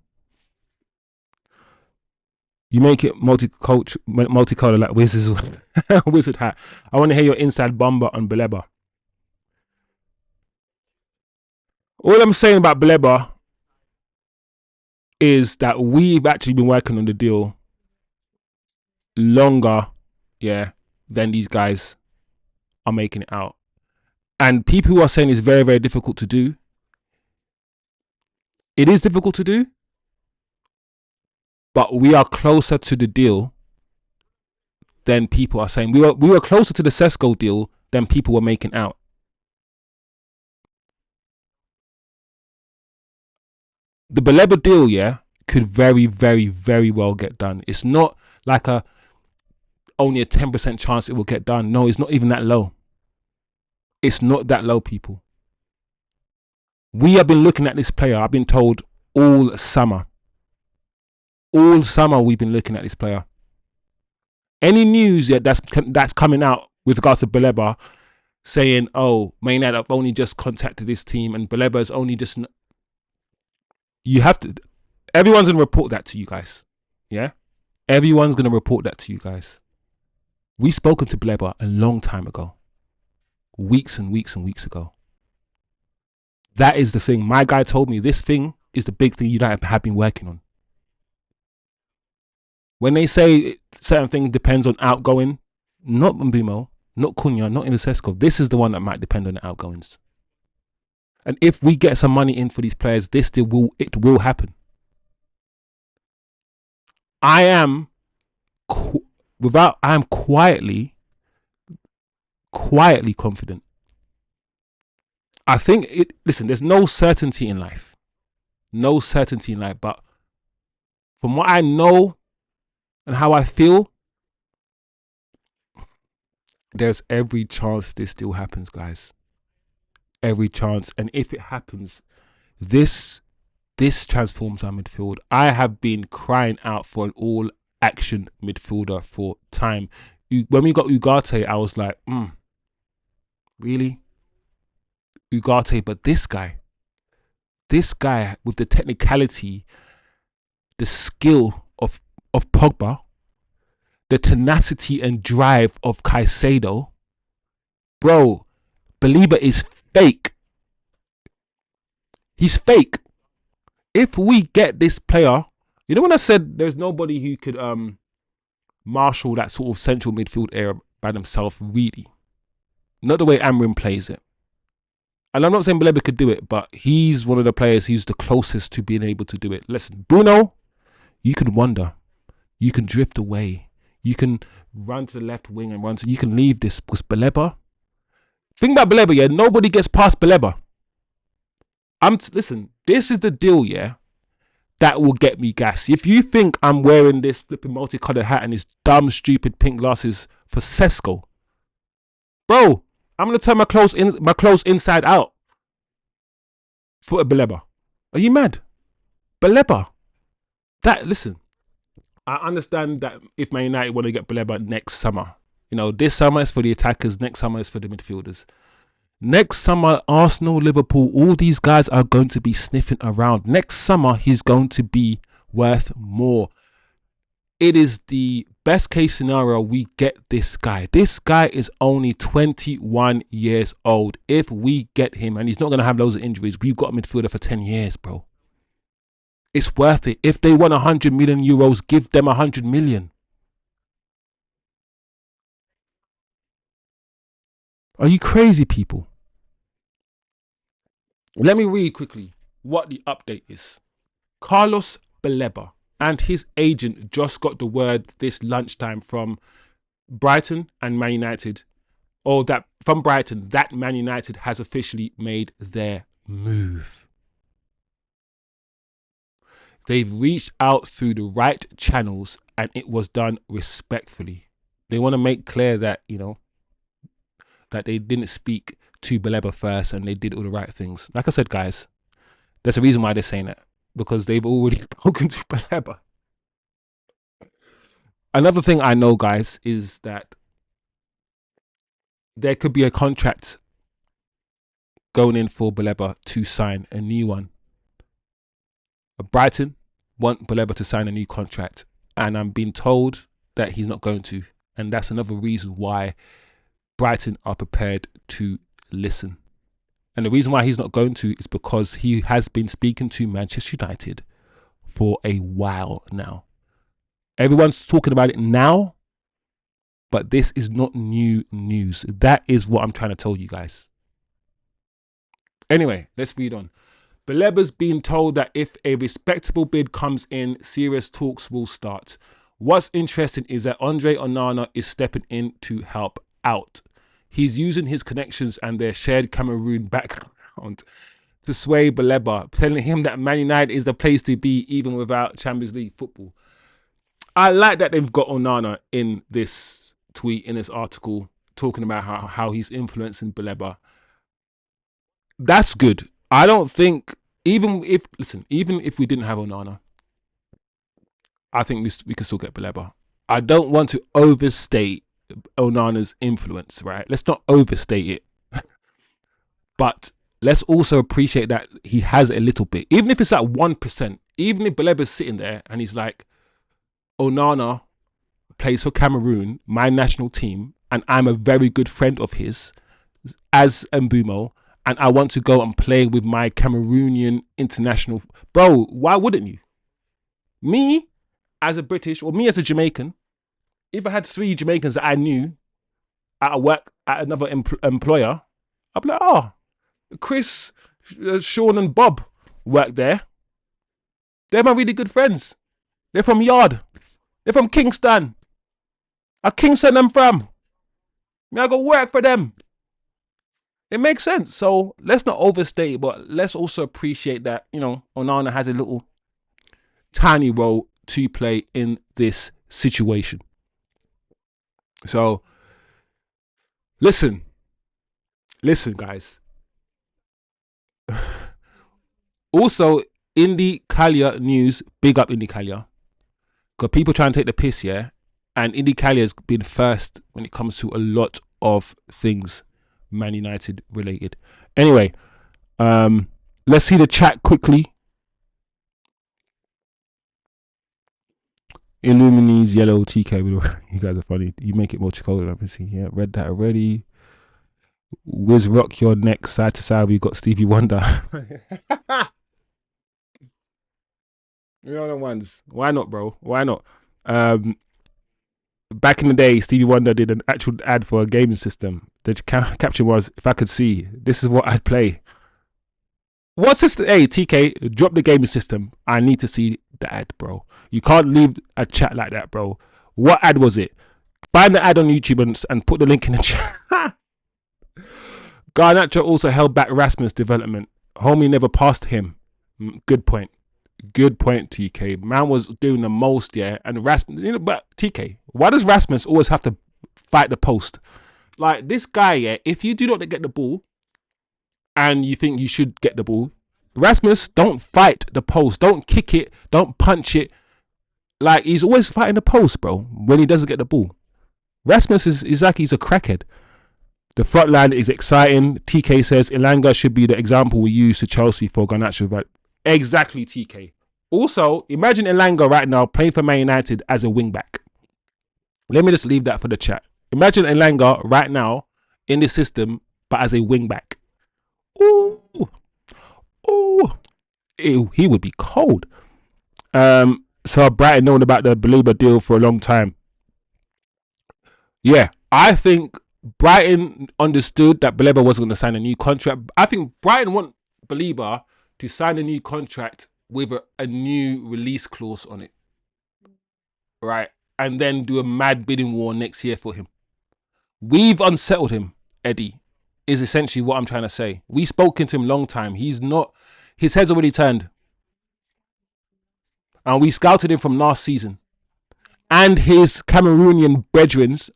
You make it multicolor like wizard hat. I want to hear your inside bomber on Baleba. All I'm saying about Baleba is that we've actually been working on the deal longer, than these guys are making it out. And people who are saying it's very, very difficult to do. It is difficult to do, but we are closer to the deal than people are saying. We were closer to the Sesko deal than people were making out. The Baleba deal, could very, very, very well get done. It's not like only a 10% chance it will get done. No, it's not even that low. It's not that low, people. We have been looking at this player, I've been told, all summer. All summer we've been looking at this player. Any news that's coming out with regards to Baleba saying, oh, Man United have only just contacted this team and Baleba is only just... You have to... Everyone's going to report that to you guys. Yeah? Everyone's going to report that to you guys. We've spoken to Baleba a long time ago. Weeks and weeks and weeks ago. That is the thing. My guy told me this thing is the big thing United have been working on. When they say certain things depends on outgoing, not Mbeumo, not Cunha, not even Sesko. This is the one that might depend on the outgoings. And if we get some money in for these players, it will happen. I am quietly confident. I think listen, there's no certainty in life. No certainty in life, but from what I know and how I feel, there's every chance this still happens, guys. Every chance. And if it happens, this transforms our midfield. I have been crying out for an all-action midfielder for time. When we got Ugarte, I was like, really? Ugarte, but this guy with the technicality, the skill of Pogba, the tenacity and drive of Caicedo, bro, Baleba is fake. He's fake. If we get this player, you know when I said there's nobody who could marshal that sort of central midfield area by themselves, really. Not the way Amrin plays it. And I'm not saying Baleba could do it, but he's one of the players who's the closest to being able to do it. Listen, Bruno, you can wander. You can drift away. You can run to the left wing and you can leave this. Because Baleba, think about Baleba, nobody gets past Baleba. Listen, this is the deal, that will get me gas. If you think I'm wearing this flipping multicolored hat and these dumb, stupid pink glasses for Sesko, bro, I'm gonna turn my clothes inside out for a Baleba. Are you mad? Baleba. Listen, I understand that if Man United want to get Baleba next summer, this summer is for the attackers, next summer is for the midfielders. Next summer, Arsenal, Liverpool, all these guys are going to be sniffing around. Next summer, he's going to be worth more. It is the best case scenario we get this guy. This guy is only 21 years old. If we get him, and he's not going to have loads of injuries, we've got a midfielder for 10 years, bro. It's worth it. If they want 100 million euros, give them 100 million. Are you crazy, people? Let me read quickly what the update is. Carlos Baleba and his agent just got the word this lunchtime from Brighton and Man United, from Brighton, that Man United has officially made their move. They've reached out through the right channels and it was done respectfully. They want to make clear that, that they didn't speak to Baleba first and they did all the right things. Like I said, guys, there's a reason why they're saying that, because they've already spoken to Baleba. Another thing I know, guys, is that there could be a contract going in for Baleba to sign a new one. Brighton want Baleba to sign a new contract, and I'm being told that he's not going to. And that's another reason why Brighton are prepared to listen. And the reason why he's not going to is because he has been speaking to Manchester United for a while now. Everyone's talking about it now, but this is not new news. That is what I'm trying to tell you guys. Anyway, let's read on. Baleba's been told that if a respectable bid comes in, serious talks will start. What's interesting is that Andre Onana is stepping in to help out. He's using his connections and their shared Cameroon background to sway Baleba, telling him that Man United is the place to be even without Champions League football. I like that they've got Onana in this tweet, in this article, talking about how he's influencing Baleba. That's good. I don't think, even if we didn't have Onana, I think we can still get Baleba. I don't want to overstate Onana's influence, right? Let's not overstate it. But let's also appreciate that he has a little bit. Even if it's at 1%, even if Baleba's sitting there and he's like, Onana plays for Cameroon, my national team, and I'm a very good friend of his, as Mbumo, and I want to go and play with my Cameroonian international. Bro, why wouldn't you? Me, as a British, or me as a Jamaican, if I had 3 Jamaicans that I knew at work at another employer, I'd be like, oh, Chris, Sean and Bob work there. They're my really good friends. They're from Yard. They're from Kingston. A Kingston I'm from. I go work for them. It makes sense. So let's not overstate, but let's also appreciate that, you know, Onana has a little tiny role to play in this situation. So listen, guys. Also, Indy Kalia news, big up Indy Kalia. Because people try and take the piss, yeah? And Indy Kalia has been first when it comes to a lot of things Man United related. Anyway, let's see the chat quickly. Illuminis, yellow, TK. You guys are funny. You make it more colder. Let me see. Yeah, read that already. Wiz rock your neck side to side. We got Stevie Wonder. You know the ones. Why not, bro? Why not? Back in the day, Stevie Wonder did an actual ad for a gaming system. The caption was, if I could see, this is what I'd play. What's this? Hey, TK, drop the gaming system. I need to see the ad, bro. You can't leave a chat like that, bro. What ad was it? Find the ad on YouTube and put the link in the chat. Garnacho also held back Rasmus' development. Homie never passed him. Good point. Good point, TK. Man was doing the most, yeah. And Rasmus, you know, but TK, why does Rasmus always have to fight the post? Like, this guy, yeah, if you do not get the ball and you think you should get the ball, Rasmus, don't fight the post. Don't kick it. Don't punch it. Like, he's always fighting the post, bro, when he doesn't get the ball. Rasmus is like he's a crackhead. The front line is exciting. TK says Elanga should be the example we use to Chelsea for Garnacho. Right? Exactly, TK. Also, imagine Elanga right now playing for Man United as a wing back. Let me just leave that for the chat. Imagine Elanga right now in the system, but as a wing back. Ooh. Ooh. Ew, he would be cold. So Brighton known about the Baleba deal for a long time. Yeah, I think Brighton understood that Baleba wasn't going to sign a new contract. I think Brighton want Baleba to sign a new contract with a new release clause on it. Right? And then do a mad bidding war next year for him. We've unsettled him, Eddie, is essentially what I'm trying to say. We've spoken to him a long time. He's not, his head's already turned. And we scouted him from last season. And his Cameroonian brethrens,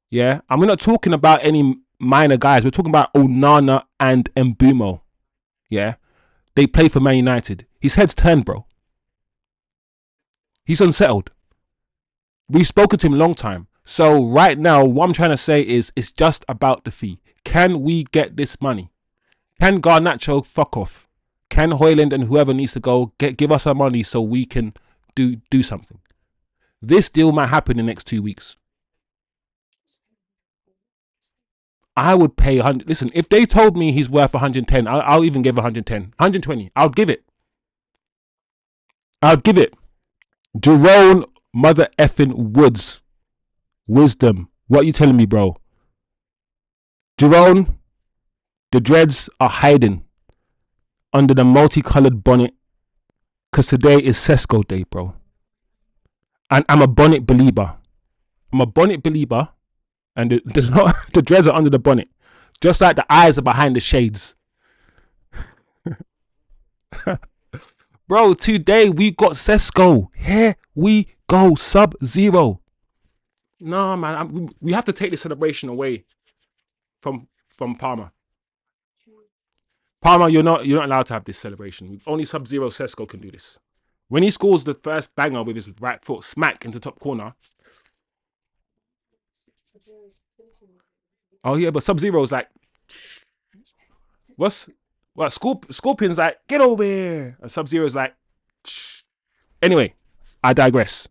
yeah. And we're not talking about any minor guys. We're talking about Onana and Mbumo. Yeah, they play for Man United. His head's turned, bro. He's unsettled. We've spoken to him a long time. So right now, what I'm trying to say is, it's just about the fee. Can we get this money? Can Garnacho fuck off? Can Højlund and whoever needs to go give us our money so we can do something? This deal might happen in the next 2 weeks. I would pay 100. Listen, if they told me he's worth 110, I'll even give 110, 120. I'll give it. I'll give it. Jerome mother effing Woods. Wisdom. What are you telling me, bro? Jerome, the dreads are hiding under the multicolored bonnet because today is Sesko Day, bro. And I'm a bonnet believer. I'm a bonnet believer, and the dreads are under the bonnet, just like the eyes are behind the shades. Bro, today we got Sesko. Here we go, Sub-Zero. No, man, we have to take the celebration away from Palmer. Palmer, you're not allowed to have this celebration. Only Sub-Zero Sesko can do this. When he scores the first banger with his right foot, smack into top corner. Oh yeah, but Sub-Zero's like, what? Scorpion's like, get over here. And Sub-Zero's like, anyway, I digress.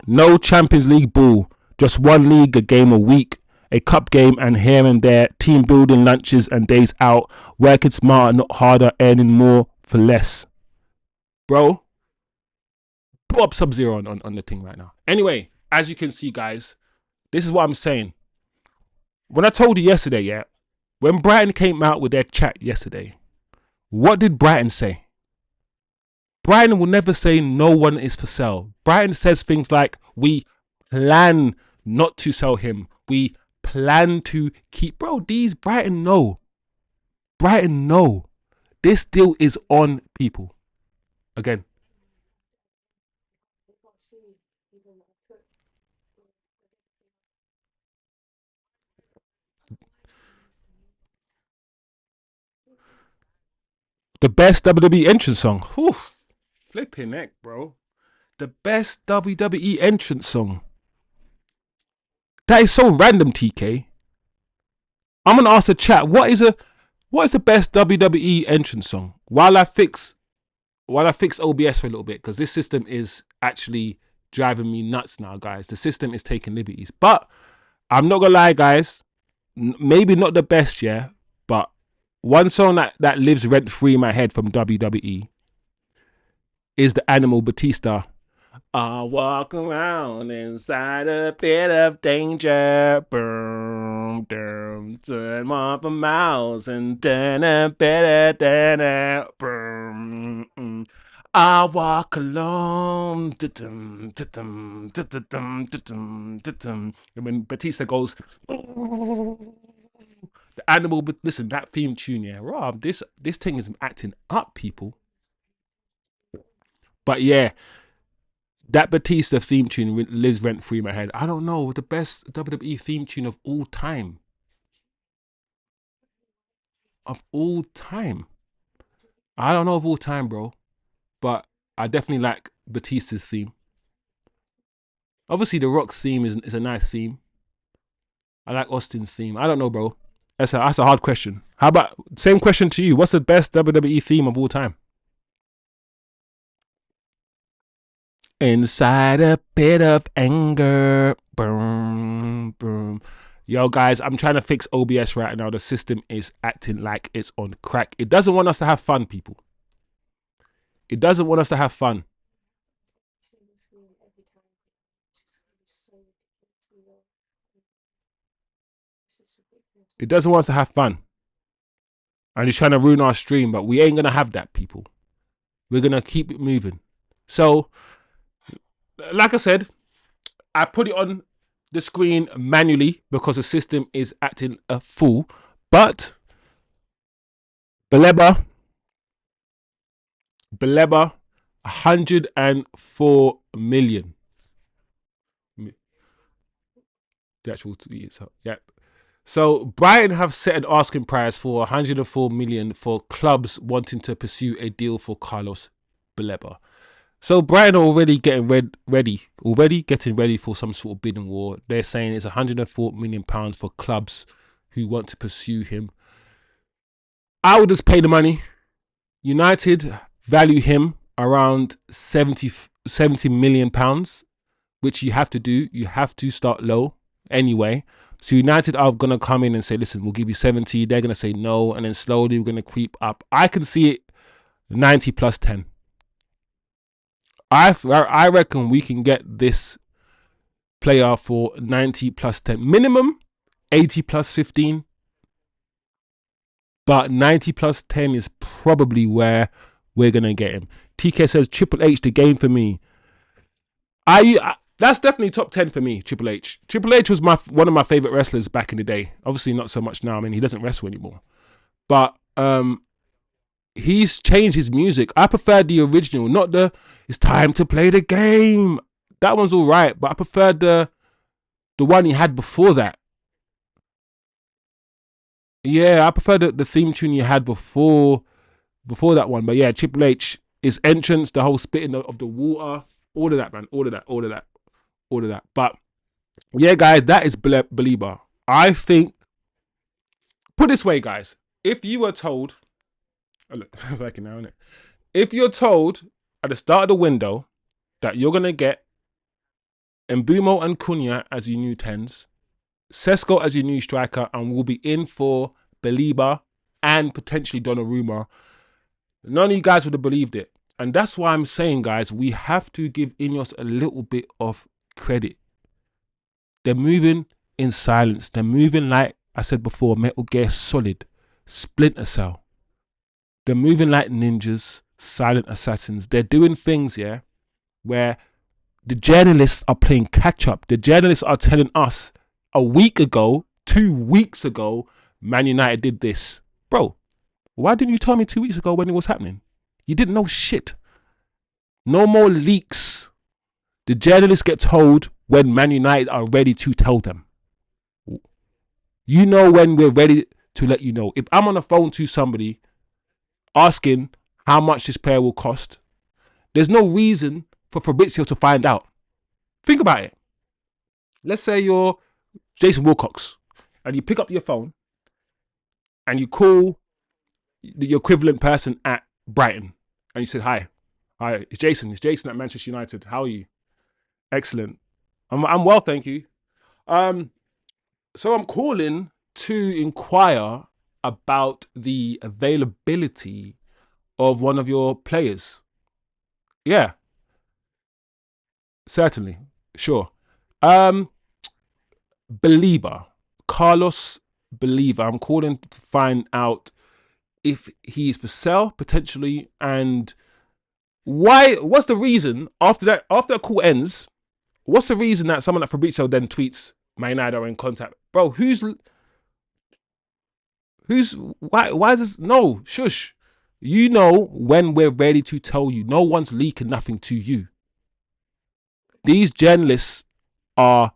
No Champions League ball, just one league, a game a week, a cup game, and here and there, team building lunches and days out, working smarter, not harder, earning more for less. Bro, put up Sub-Zero on the thing right now. Anyway, as you can see, guys, this is what I'm saying. When I told you yesterday, yeah, when Brighton came out with their chat yesterday, what did Brighton say? Brighton will never say no one is for sale. Brighton says things like, we plan not to sell him. We plan to keep. Bro, these Brighton know. Brighton know. This deal is on, people. Again. The best WWE entrance song. Whew. Flipping heck, bro. The best WWE entrance song. That is so random, TK. I'm gonna ask the chat, what is the best WWE entrance song? While I fix OBS for a little bit, because this system is actually driving me nuts now, guys. The system is taking liberties. But I'm not gonna lie, guys. Maybe not the best, yeah, but one song that lives rent free in my head from WWE is the Animal Batista. I walk around inside a bit of danger. Boom, boom, turn off a mouse and turn a better boom. I walk alone. And when Batista goes, the Animal, listen, that theme tune, yeah, Rob, this thing is acting up, people. But yeah, that Batista theme tune lives rent free in my head. I don't know, the best WWE theme tune of all time. Of all time. I don't know of all time, bro. But I definitely like Batista's theme. Obviously, The Rock's theme is a nice theme. I like Austin's theme. I don't know, bro. That's a hard question. How about, same question to you. What's the best WWE theme of all time? Inside a pit of anger. Boom, boom. Yo, guys, I'm trying to fix OBS right now. The system is acting like it's on crack. It doesn't want us to have fun, people. It doesn't want us to have fun. It doesn't want us to have fun. And it's trying to ruin our stream, but we ain't going to have that, people. We're going to keep it moving. So, like I said, I put it on the screen manually because the system is acting a fool. But Baleba, 104 million. The actual tweet itself. Yep. So Brighton have set an asking price for 104 million for clubs wanting to pursue a deal for Carlos Baleba. So Brighton are already getting getting ready for some sort of bidding war. They're saying it's 104 million pounds for clubs who want to pursue him. I would just pay the money. United value him around 70 million pounds, which you have to do. You have to start low anyway. So United are going to come in and say, listen, we'll give you 70. They're going to say no. And then slowly we're going to creep up. I can see it 90 plus 10. I reckon we can get this player for 90 plus 10. Minimum 80 plus 15. But 90 plus 10 is probably where we're going to get him. TK says, Triple H, the game for me. That's definitely top 10 for me, Triple H. Triple H was one of my favorite wrestlers back in the day. Obviously, not so much now. I mean, he doesn't wrestle anymore. But he's changed his music. I prefer the original, not the it's time to play the game. That one's all right, but I prefer the one he had before that. Yeah, I prefer the theme tune you had before that one. But yeah, Triple H, his entrance, the whole spitting of the water, all of that, man, all of that. But yeah, guys, that is Baleba. I think, put this way, guys, if you were told, oh look, like it now, isn't it? If you're told at the start of the window that you're gonna get Mbumo and Cunha as your new 10s, Sesko as your new striker, and we'll be in for Baleba and potentially Donnarumma, none of you guys would have believed it. And that's why I'm saying, guys, we have to give Ineos a little bit of credit. They're moving in silence. They're moving like I said before, Metal Gear Solid, Splinter Cell. They're moving like ninjas, silent assassins. They're doing things, yeah, where the journalists are playing catch up. The journalists are telling us a week ago, 2 weeks ago, Man United did this. Bro, why didn't you tell me 2 weeks ago when it was happening? You didn't know shit. No more leaks. The journalists get told when Man United are ready to tell them. You know when we're ready to let you know. If I'm on the phone to somebody asking how much this player will cost, there's no reason for Fabrizio to find out. Think about it. Let's say you're Jason Wilcox and you pick up your phone and you call the equivalent person at Brighton and you said, hi, it's Jason at Manchester United. How are you? Excellent. I'm well, thank you. So I'm calling to inquire about the availability of one of your players. Yeah, certainly, sure. Baleba, Carlos Baleba. I'm calling to find out if he's for sale potentially, and why. What's the reason after that call ends? What's the reason that someone like Fabrizio then tweets, Man United are in contact? Bro, why is this? No, shush. You know when we're ready to tell you. No one's leaking nothing to you. These journalists they're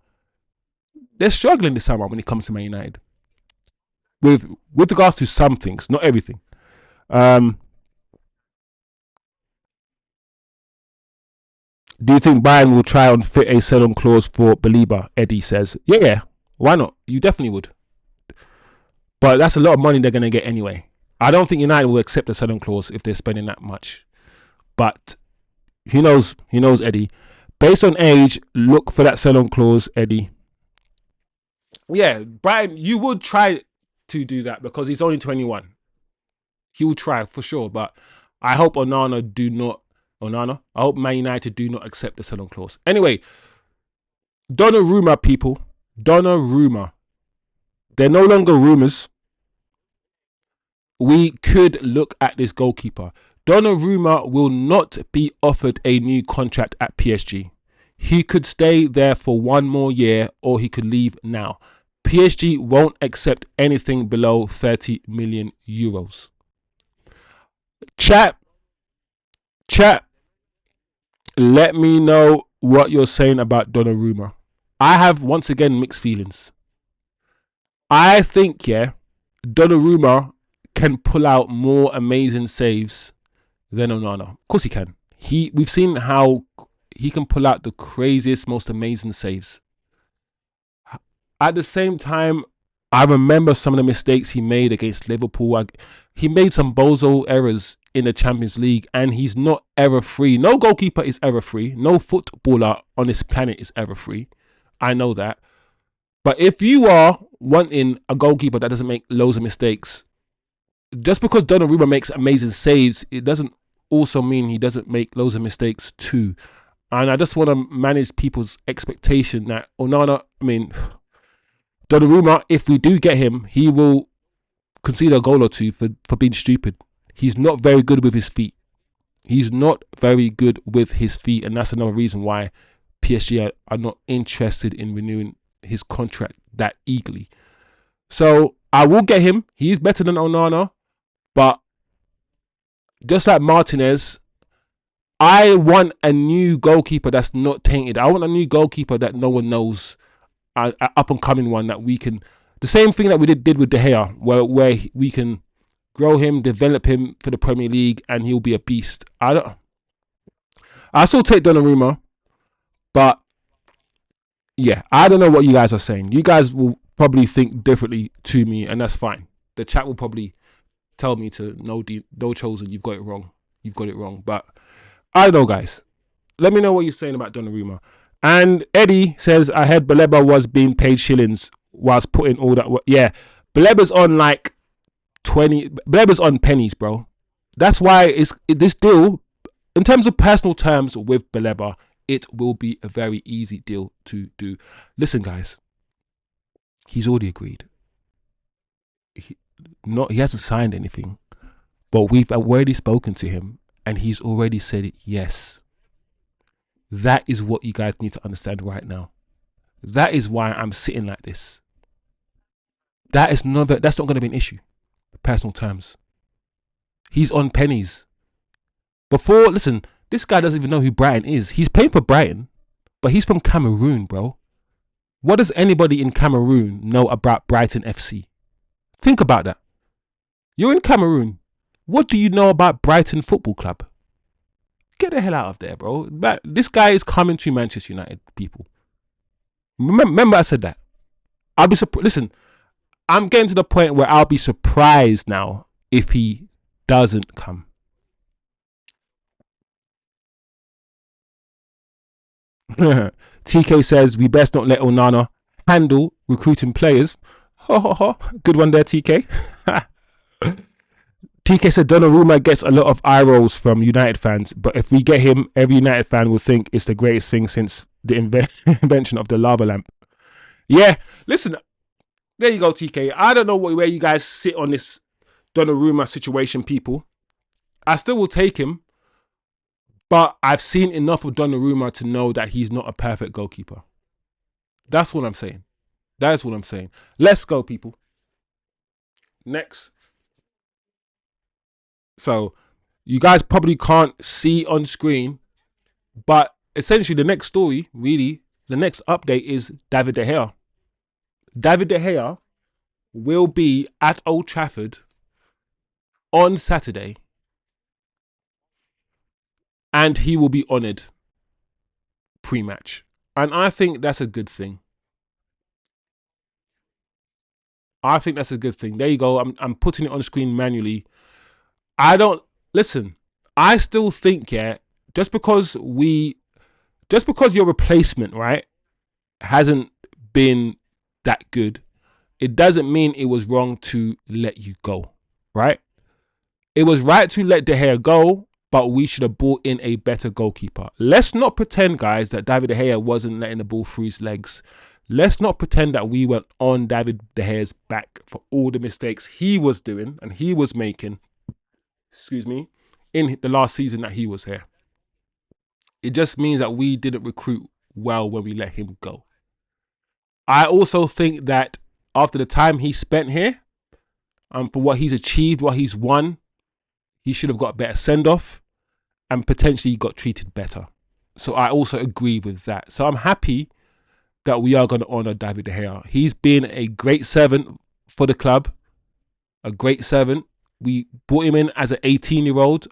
struggling this summer when it comes to Man United. With regards to some things, not everything. Do you think Bayern will try and fit a sell-on clause for Baleba? Eddie says, yeah, why not? You definitely would. But that's a lot of money they're going to get anyway. I don't think United will accept a sell-on clause if they're spending that much. But he knows, Eddie. Based on age, look for that sell-on clause, Eddie. Yeah, Brian, you would try to do that because he's only 21. He will try for sure, but I hope I hope Man United do not accept the sell-on clause. Anyway, Donnarumma, people. Donnarumma. They're no longer rumours. We could look at this goalkeeper. Donnarumma will not be offered a new contract at PSG. He could stay there for 1 more year or he could leave now. PSG won't accept anything below 30 million euros. Chat, let me know what you're saying about Donnarumma. I have, once again, mixed feelings. I think, yeah, Donnarumma can pull out more amazing saves than Onana. Of course he can. We've seen how he can pull out the craziest, most amazing saves. At the same time, I remember some of the mistakes he made against Liverpool. He made some bozo errors in the Champions League, and he's not error free. No goalkeeper is error free. No footballer on this planet is error free. I know that. But if you are wanting a goalkeeper that doesn't make loads of mistakes, just because Donnarumma makes amazing saves, it doesn't also mean he doesn't make loads of mistakes too. And I just want to manage people's expectation that Donnarumma, if we do get him, he will concede a goal or two for being stupid. He's not very good with his feet. He's not very good with his feet, and that's another reason why PSG are not interested in renewing his contract that eagerly. So I will get him. He's better than Onana, but just like Martinez, I want a new goalkeeper that's not tainted. I want a new goalkeeper that no one knows, an up and coming one that we can. The same thing that we did with De Gea, where we can grow him, develop him for the Premier League, and he'll be a beast. I still take Donnarumma, but yeah, I don't know what you guys are saying. You guys will probably think differently to me, and that's fine. The chat will probably tell me to no chosen. You've got it wrong. You've got it wrong. But I don't know, guys. Let me know what you're saying about Donnarumma. And Eddie says, I heard Baleba was being paid shillings whilst putting all that. Yeah, Baleba's on like 20. Baleba's on pennies, bro. That's why this deal, in terms of personal terms with Baleba, it will be a very easy deal to do. Listen, guys, he's already agreed. He hasn't signed anything, but we've already spoken to him, and he's already said yes. That is what you guys need to understand right now. That is why I'm sitting like this. That's not going to be an issue. Personal terms. He's on pennies. Listen, this guy doesn't even know who Brighton is. He's playing for Brighton, but he's from Cameroon, bro. What does anybody in Cameroon know about Brighton FC? Think about that. You're in Cameroon. What do you know about Brighton Football Club? Get the hell out of there, bro. This guy is coming to Manchester United, people. Remember I said that. I'll be surprised. Listen, I'm getting to the point where I'll be surprised now if he doesn't come. TK says, we best not let Onana handle recruiting players. Good one there, TK. TK said Donnarumma gets a lot of eye rolls from United fans, but if we get him, every United fan will think it's the greatest thing since the invention of the lava lamp. Yeah, listen, there you go, TK. I don't know where you guys sit on this Donnarumma situation, people. I still will take him, but I've seen enough of Donnarumma to know that he's not a perfect goalkeeper. That's what I'm saying. That's what I'm saying. Let's go, people. Next. So, you guys probably can't see on screen, but essentially the next story, really, the next update is David De Gea. David De Gea will be at Old Trafford on Saturday, and he will be honoured pre-match. And I think that's a good thing. I think that's a good thing. There you go. I'm putting it on screen manually. Listen, I still think, yeah, just because your replacement, right, hasn't been that good, it doesn't mean it was wrong to let you go, right? It was right to let De Gea go, but we should have brought in a better goalkeeper. Let's not pretend, guys, that David De Gea wasn't letting the ball through his legs. Let's not pretend that we went on David De Gea's back for all the mistakes he was doing and he was making, in the last season that he was here. It just means that we didn't recruit well when we let him go. I also think that after the time he spent here, for what he's achieved, what he's won, he should have got a better send-off and potentially got treated better. So I also agree with that. So I'm happy that we are going to honour David De Gea. He's been a great servant for the club, a great servant. We brought him in as an 18-year-old,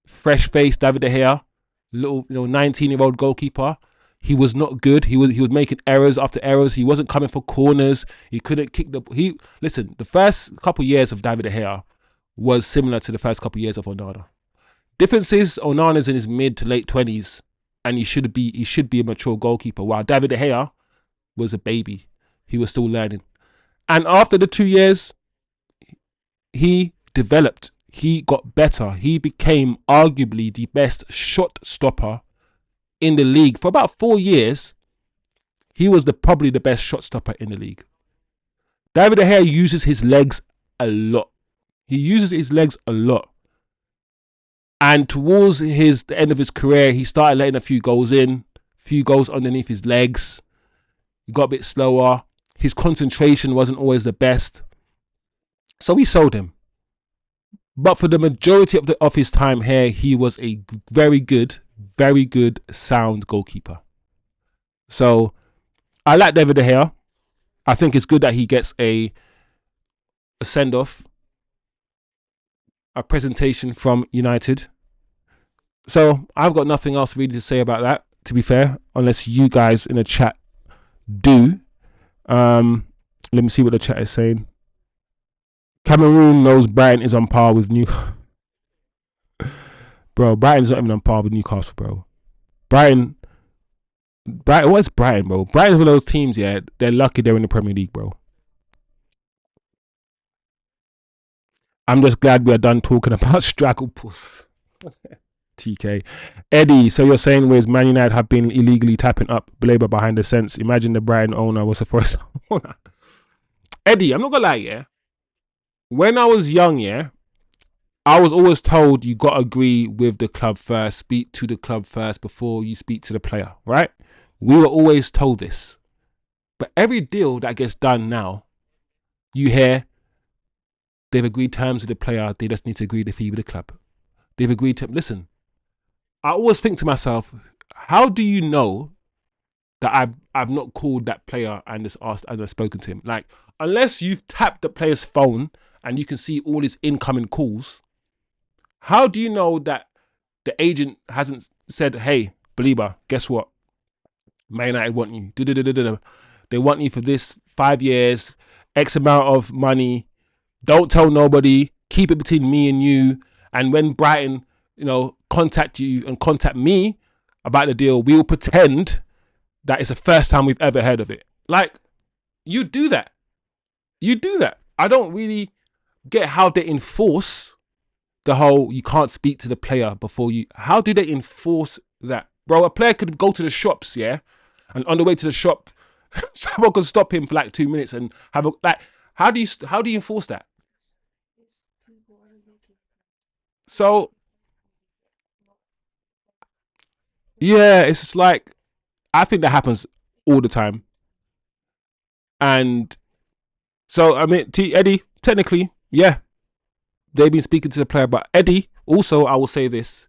fresh-faced David De Gea, little 19-year-old goalkeeper. He was not good. He was making errors after errors. He wasn't coming for corners. He couldn't kick the. Listen. The first couple of years of David De Gea was similar to the first couple of years of Onana. Difference is Onana's in his mid to late 20s, and he should be a mature goalkeeper. While David De Gea was a baby, he was still learning. And after the 2 years, he developed. He got better. He became arguably the best shot stopper in the league. For about 4 years, he was probably the best shot stopper in the league. David De Gea uses his legs a lot. He uses his legs a lot. And towards the end of his career, he started letting a few goals in, a few goals underneath his legs. He got a bit slower. His concentration wasn't always the best. So we sold him. But for the majority of his time here, he was a very good, sound goalkeeper. So I like David De Gea. I think it's good that he gets a send-off, a presentation from United. So I've got nothing else really to say about that, to be fair, unless you guys in the chat do. Let me see what the chat is saying. Cameroon knows Brighton is on par with Newcastle. Bro, Brighton's not even on par with Newcastle, bro. Brighton, what's Brighton, bro? Brighton's one of those teams, yeah, they're lucky they're in the Premier League, bro. I'm just glad we are done talking about straggle puss. TK. Eddie, so you're saying whereas Man United have been illegally tapping up Baleba behind the fence? Imagine the Brighton owner was the first owner. Eddie, I'm not gonna lie, yeah. When I was young, yeah, I was always told you got to agree with the club first, speak to the club first before you speak to the player, right? We were always told this. But every deal that gets done now, you hear they've agreed terms with the player, they just need to agree the fee with the club. They've agreed to, listen, I always think to myself, how do you know that I've not called that player and just asked and spoken to him? Like, unless you've tapped the player's phone and you can see all his incoming calls, how do you know that the agent hasn't said, hey, Baleba, guess what? Man United want you. They want you for this 5 years, X amount of money. Don't tell nobody. Keep it between me and you. And when Brighton, contact you and contact me about the deal, we'll pretend that it's the first time we've ever heard of it. Like, you do that. You do that. I don't really get how they enforce the whole you can't speak to the player before you. How do they enforce that? Bro, a player could go to the shops, yeah? And on the way to the shop, someone could stop him for like 2 minutes and have a, like, how do you enforce that? So, yeah, it's just like, I think that happens all the time. And so, I mean, Eddie, technically, yeah, they've been speaking to the player. But Eddie, also, I will say this.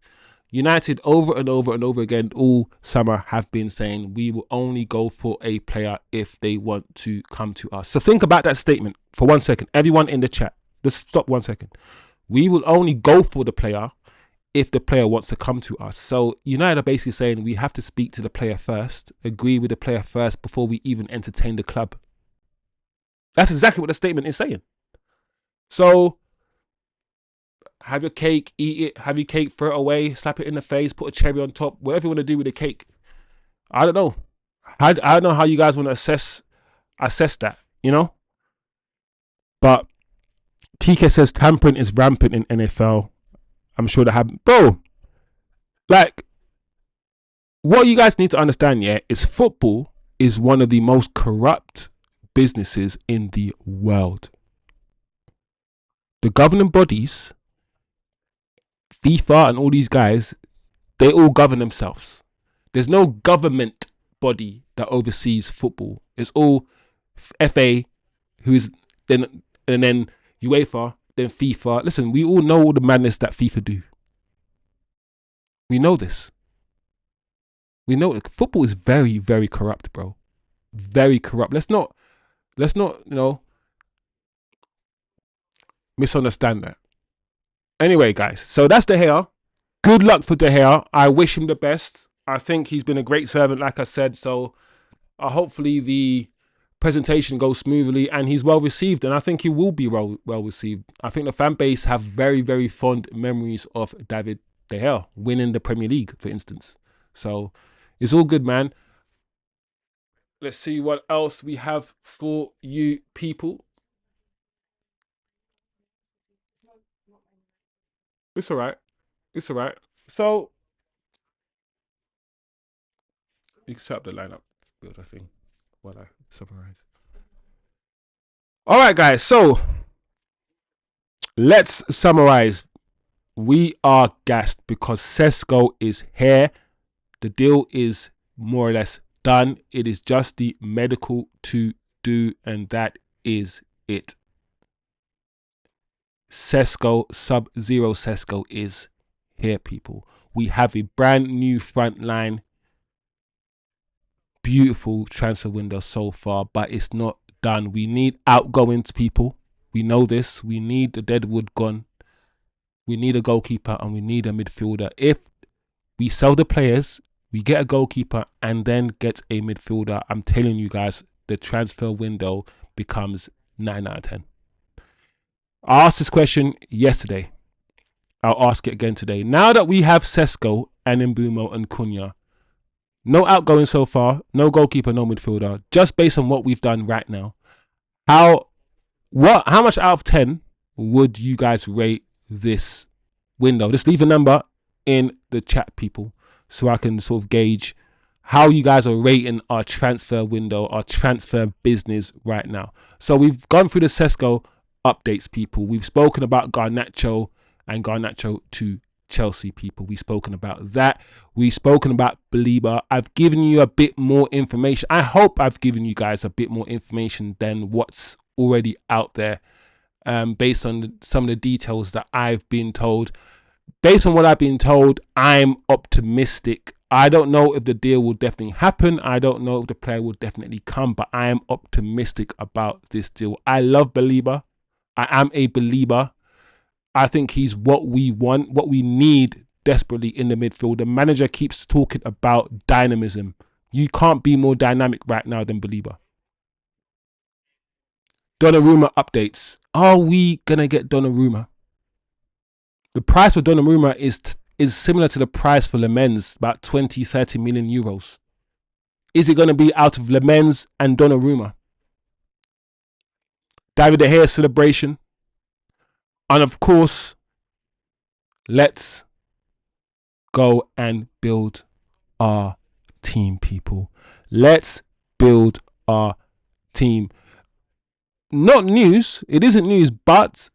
United over and over and over again all summer have been saying we will only go for a player if they want to come to us. So think about that statement for 1 second. Everyone in the chat, just stop 1 second. We will only go for the player if the player wants to come to us. So United are basically saying we have to speak to the player first, agree with the player first before we even entertain the club. That's exactly what the statement is saying. So have your cake, eat it, have your cake, throw it away, slap it in the face, put a cherry on top, whatever you want to do with the cake. I don't know. I don't know how you guys want to assess that, But TK says tampering is rampant in NFL. I'm sure that happened. Bro, like, what you guys need to understand, yeah, is football is one of the most corrupt businesses in the world. The governing bodies, FIFA and all these guys, they all govern themselves. There's no government body that oversees football. It's all FA, who's then and then UEFA, then FIFA. Listen, we all know all the madness that FIFA do. We know this. We know football is very, very corrupt, bro. very corrupt. Let's not, you know, misunderstand that. Anyway, guys, so that's De Gea. Good luck for De Gea. I wish him the best. I think he's been a great servant, like I said. So hopefully the presentation goes smoothly and he's well received. And I think he will be well received. I think the fan base have very, very fond memories of David De Gea winning the Premier League, for instance. So it's all good, man. Let's see what else we have for you people. It's all right. It's all right. So you can set up the lineup builder thing while I summarize. All right, guys. So let's summarize. We are gassed because Sesko is here. The deal is more or less done. It is just the medical to do, and that is it. Sesko, Sub-Zero Sesko is here, people. We have a brand new front line. Beautiful transfer window so far, but it's not done. We need outgoings, people. We know this. We need the deadwood gone. We need a goalkeeper and we need a midfielder. If we sell the players, we get a goalkeeper and then get a midfielder, I'm telling you guys, the transfer window becomes 9 out of 10. I asked this question yesterday. I'll ask it again today. Now that we have Sesko and Mbeumo and Cunha, no outgoing so far, no goalkeeper, no midfielder, just based on what we've done right now, how much out of 10 would you guys rate this window? Just leave a number in the chat, people, so I can sort of gauge how you guys are rating our transfer window, our transfer business right now. So we've gone through the Sesko updates, people. We've spoken about Garnacho and Garnacho to Chelsea, people. We've spoken about that. We've spoken about Baleba. I've given you a bit more information. I hope I've given you guys a bit more information than what's already out there, based on some of the details that I've been told. Based on what I've been told, I'm optimistic. I don't know if the deal will definitely happen. I don't know if the player will definitely come, but I am optimistic about this deal. I love Baleba. I am a believer. I think he's what we want, what we need desperately in the midfield. The manager keeps talking about dynamism. You can't be more dynamic right now than Baleba. Donnarumma updates. Are we going to get Donnarumma? The price for Donnarumma is similar to the price for Lemens, about 20-30 million euros. Is it going to be out of Lemens and Donnarumma? David De Gea celebration. And of course, let's go and build our team, people. Let's build our team. Not news. It isn't news, but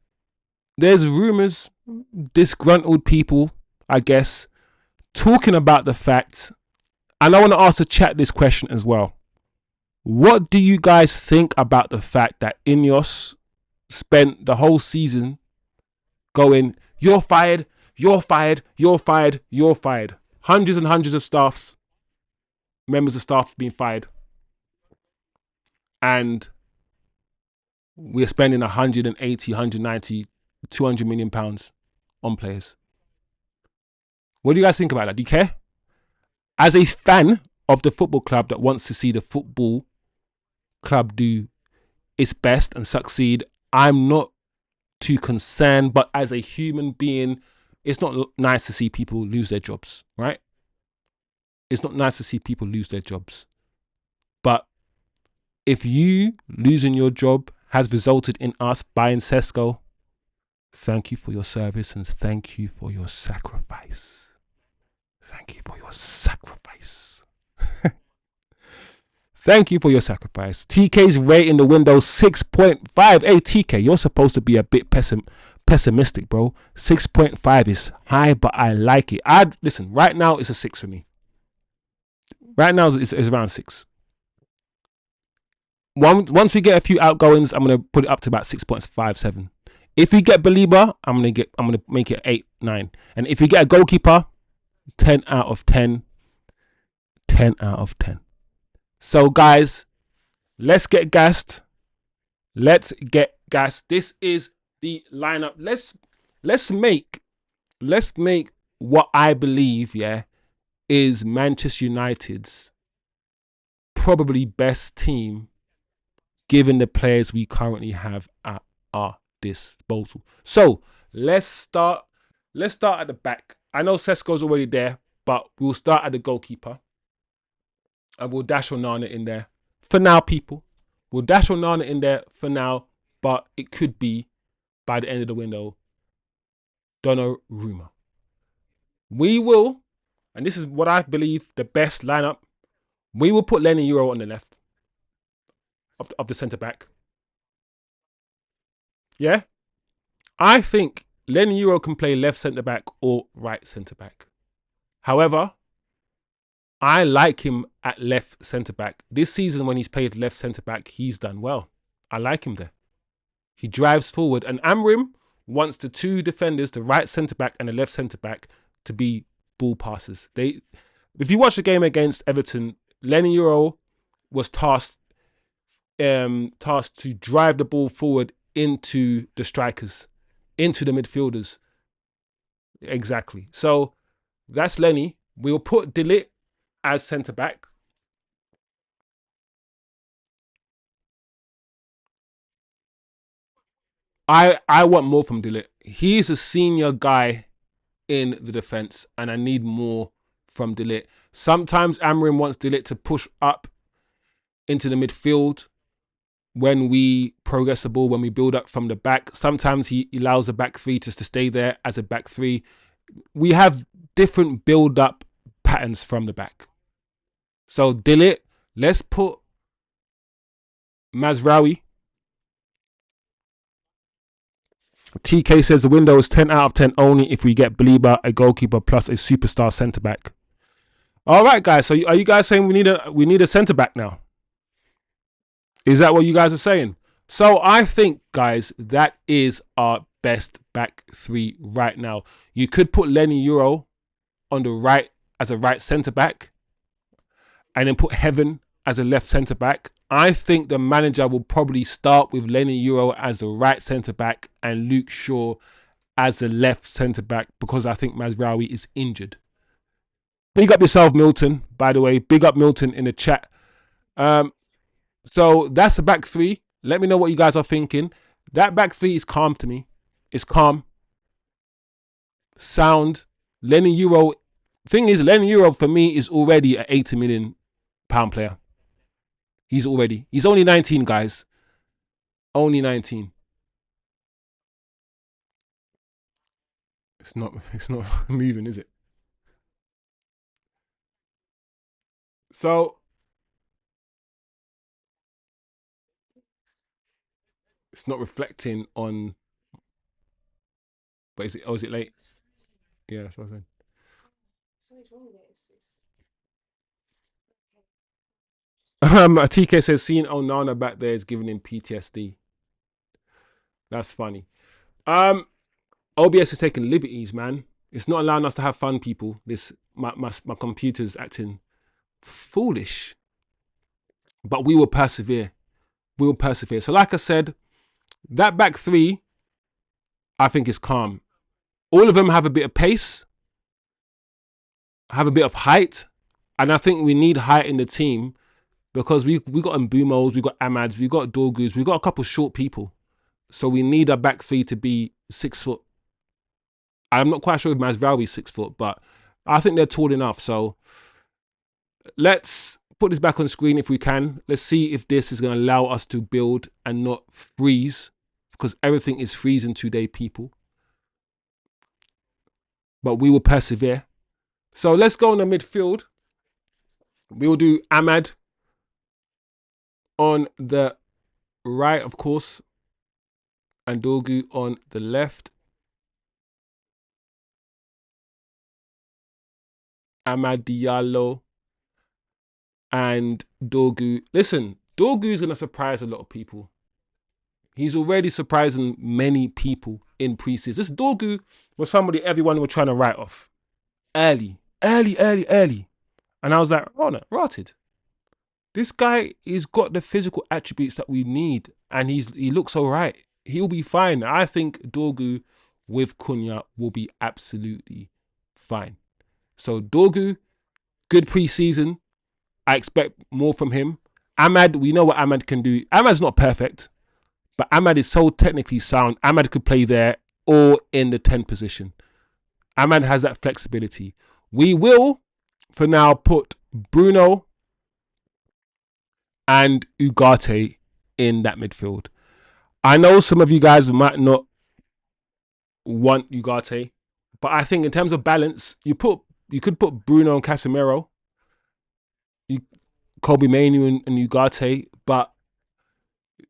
there's rumors, disgruntled people, I guess, talking about the fact, and I want to ask the chat this question as well. What do you guys think about the fact that Ineos spent the whole season going, you're fired, you're fired, you're fired, you're fired? Hundreds and hundreds of members of staff being fired. And we're spending 180, 190, 200 million pounds on players. What do you guys think about that? Do you care? As a fan of the football club that wants to see the football club do its best and succeed, I'm not too concerned. But as a human being, it's not nice to see people lose their jobs, right? It's not nice to see people lose their jobs. But if you losing your job has resulted in us buying Sesko, thank you for your service and thank you for your sacrifice. Thank you for your sacrifice. Thank you for your sacrifice. TK's rating the window 6.5. Hey, TK, you're supposed to be a bit pessimistic, bro. 6.5 is high, but I like it. Listen, right now it's a 6 for me. Right now it's around 6. Once we get a few outgoings, I'm gonna put it up to about 6.57. If we get Baleba, I'm gonna make it 8, 9. And if we get a goalkeeper, 10 out of 10. 10 out of 10. So guys, Let's get gassed. Let's get gassed. This is the lineup. Let's make what I believe, yeah, is Manchester United's probably best team given the players we currently have at our disposal. So let's start at the back. I know Sesko's already there, but we'll start at the goalkeeper. And we'll dash Onana in there. For now, people. We'll dash Onana in there for now, but it could be by the end of the window, Donnarumma. We will, and this is what I believe the best lineup, we will put Lenny Euro on the left of the centre-back. Yeah? I think Lenny Euro can play left centre-back or right centre-back. However, I like him at left centre-back. This season when he's played left centre-back, he's done well. I like him there. He drives forward. And Amrim wants the two defenders, the right centre-back and the left centre-back, to be ball passers. If you watch the game against Everton, Lenny Euro was tasked to drive the ball forward into the strikers, into the midfielders. Exactly. So that's Lenny. We'll put De Ligt as centre-back. I want more from De Ligt. He's a senior guy in the defence, and I need more from De Ligt. Sometimes Amrim wants De Ligt to push up into the midfield when we progress the ball, when we build up from the back. Sometimes he allows the back three just to stay there as a back three. We have different build-up patterns from the back. So De Ligt, let's put Mazraoui. TK says the window is 10 out of 10 only if we get Baleba, a goalkeeper, plus a superstar centre-back. All right, guys. So are you guys saying we need a centre-back now? Is that what you guys are saying? So I think, guys, that is our best back three right now. You could put Lenny Euro on the right as a right centre-back and then put Heaven as a left centre-back. I think the manager will probably start with Lenny Euro as the right centre-back and Luke Shaw as the left centre-back because I think Mazraoui is injured. Big up yourself, Milton, by the way. Big up Milton in the chat. So that's the back three. Let me know what you guys are thinking. That back three is calm to me. It's calm. Sound. Lenny Euro. Thing is, Lenny Euro for me is already an £80 million player. He's only 19, guys. Only 19. It's not moving, is it? So it's not reflecting on, but is it late? Yeah, that's what I'm saying. TK says seeing Onana back there is giving him PTSD. That's funny. OBS is taking liberties, man. It's not allowing us to have fun, people. My computer's acting foolish. But we will persevere. We will persevere. So like I said, that back three, I think is calm. All of them have a bit of pace, have a bit of height, and I think we need height in the team because we got Mbumos, we got Amads, we got Dorgus, we got a couple short people. So we need our back three to be 6 foot. I'm not quite sure if Mazraoui is 6 foot, but I think they're tall enough. So let's put this back on screen if we can. Let's see if this is going to allow us to build and not freeze, because everything is freezing today, people. But we will persevere. So let's go in the midfield. We will do Amad on the right, of course, and Dorgu on the left. Amad Diallo and Dorgu. Listen, Dorgu is going to surprise a lot of people. He's already surprising many people in pre-season. This Dorgu was somebody everyone was trying to write off. Early. And I was like, oh no, rotted. This guy, he's got the physical attributes that we need, and he looks all right. He'll be fine. I think Dorgu with Cunha will be absolutely fine. So Dorgu, good preseason. I expect more from him. Ahmad, we know what Ahmad can do. Ahmad's not perfect, but Ahmad is so technically sound. Ahmad could play there or in the 10 position. Ahmad has that flexibility. We will, for now, put Bruno and Ugarte in that midfield. I know some of you guys might not want Ugarte, but I think in terms of balance, you could put Bruno and Casemiro, Kobe Mainoo and Ugarte, but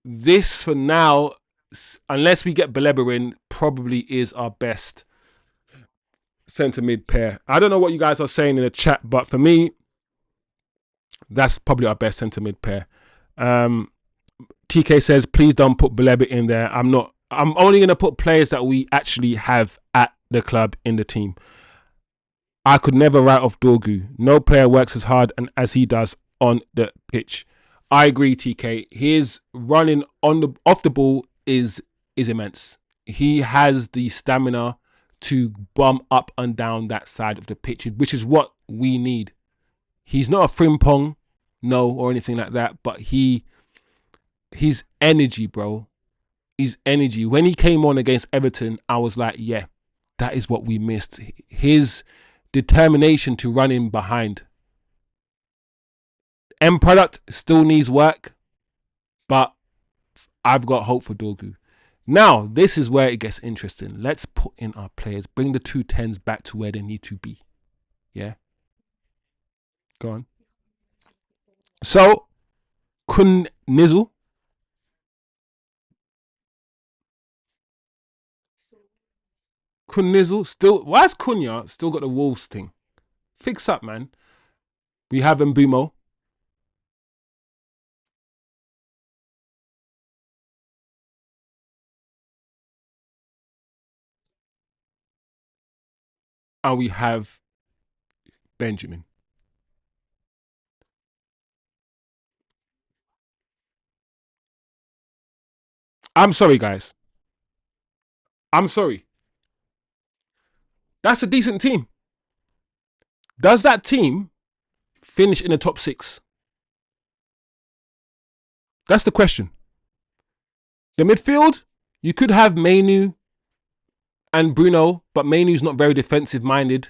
this for now, unless we get Baleba in, probably is our best centre mid pair. I don't know what you guys are saying in the chat, but for me, that's probably our best centre mid pair. TK says, please don't put Baleba in there. I'm only going to put players that we actually have at the club in the team. I could never write off Dorgu. No player works as hard as he does on the pitch. I agree, TK. His running off the ball is immense. He has the stamina to bomb up and down that side of the pitch, which is what we need. He's not a frimpong, no, or anything like that, but his energy, bro. His energy. When he came on against Everton, I was like, yeah, that is what we missed. His determination to run in behind. End product still needs work, but I've got hope for Dorgu. Now, this is where it gets interesting. Let's put in our players. Bring the 2 10s back to where they need to be. Yeah? Go on. So, Nizzle. Nizzle still. Why is Cunha still got the Wolves thing? Fix up, man. We have Mbumo. And we have Benjamin. I'm sorry, guys. I'm sorry. That's a decent team. Does that team finish in the top 6? That's the question. The midfield, you could have Mainoo and Bruno, but Mainoo's not very defensive minded.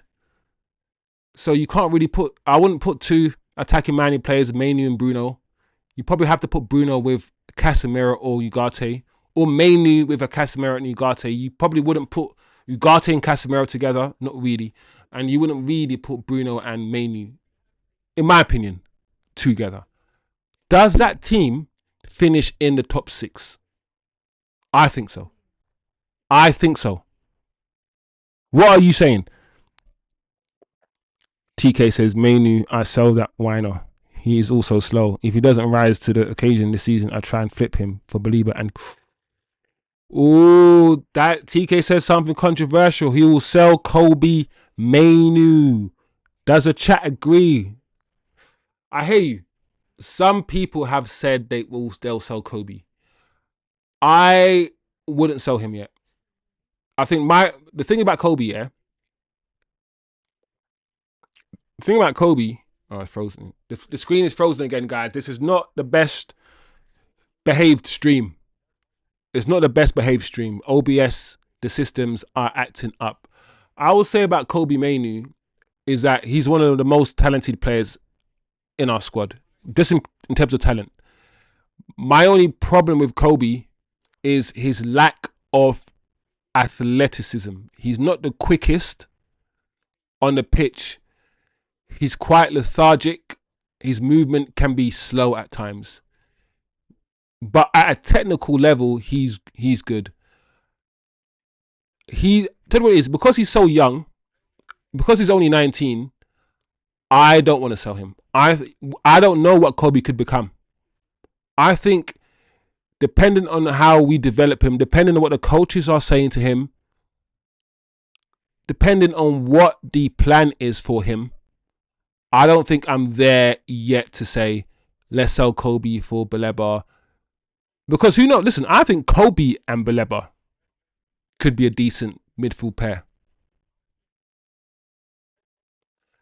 So you can't really I wouldn't put 2 attacking minded players, Mainoo and Bruno. You probably have to put Bruno with Casemiro or Ugarte, or Mainoo with a Casemiro and Ugarte. You probably wouldn't put Ugarte and Casemiro together, not really. And you wouldn't really put Bruno and Mainoo, in my opinion, together. Does that team finish in the top 6? I think so. I think so. What are you saying? TK says, Mainoo, I sell that whiner. He is also slow. If he doesn't rise to the occasion this season, I try and flip him for Baleba and... Oh, that TK says something controversial. He will sell Kobe Mainoo. Does the chat agree? I hear you. Some people have said they'll sell Kobe. I wouldn't sell him yet. I think the thing about Kobe, yeah. The thing about Kobe, oh, it's frozen. The screen is frozen again, guys. This is not the best behaved stream. It's not the best behaved stream. OBS, the systems are acting up. I will say about Kobe Mainoo is that he's one of the most talented players in our squad, just in terms of talent. My only problem with Kobe is his lack of athleticism. He's not the quickest on the pitch. He's quite lethargic. His movement can be slow at times. But at a technical level, he's good. Tell you what it is, because he's so young, because he's only 19, I don't want to sell him. I don't know what Kobe could become. I think depending on how we develop him, depending on what the coaches are saying to him, depending on what the plan is for him, I don't think I'm there yet to say let's sell Kobe for Baleba. Because who knows? Listen, I think Kobe and Baleba could be a decent midfield pair.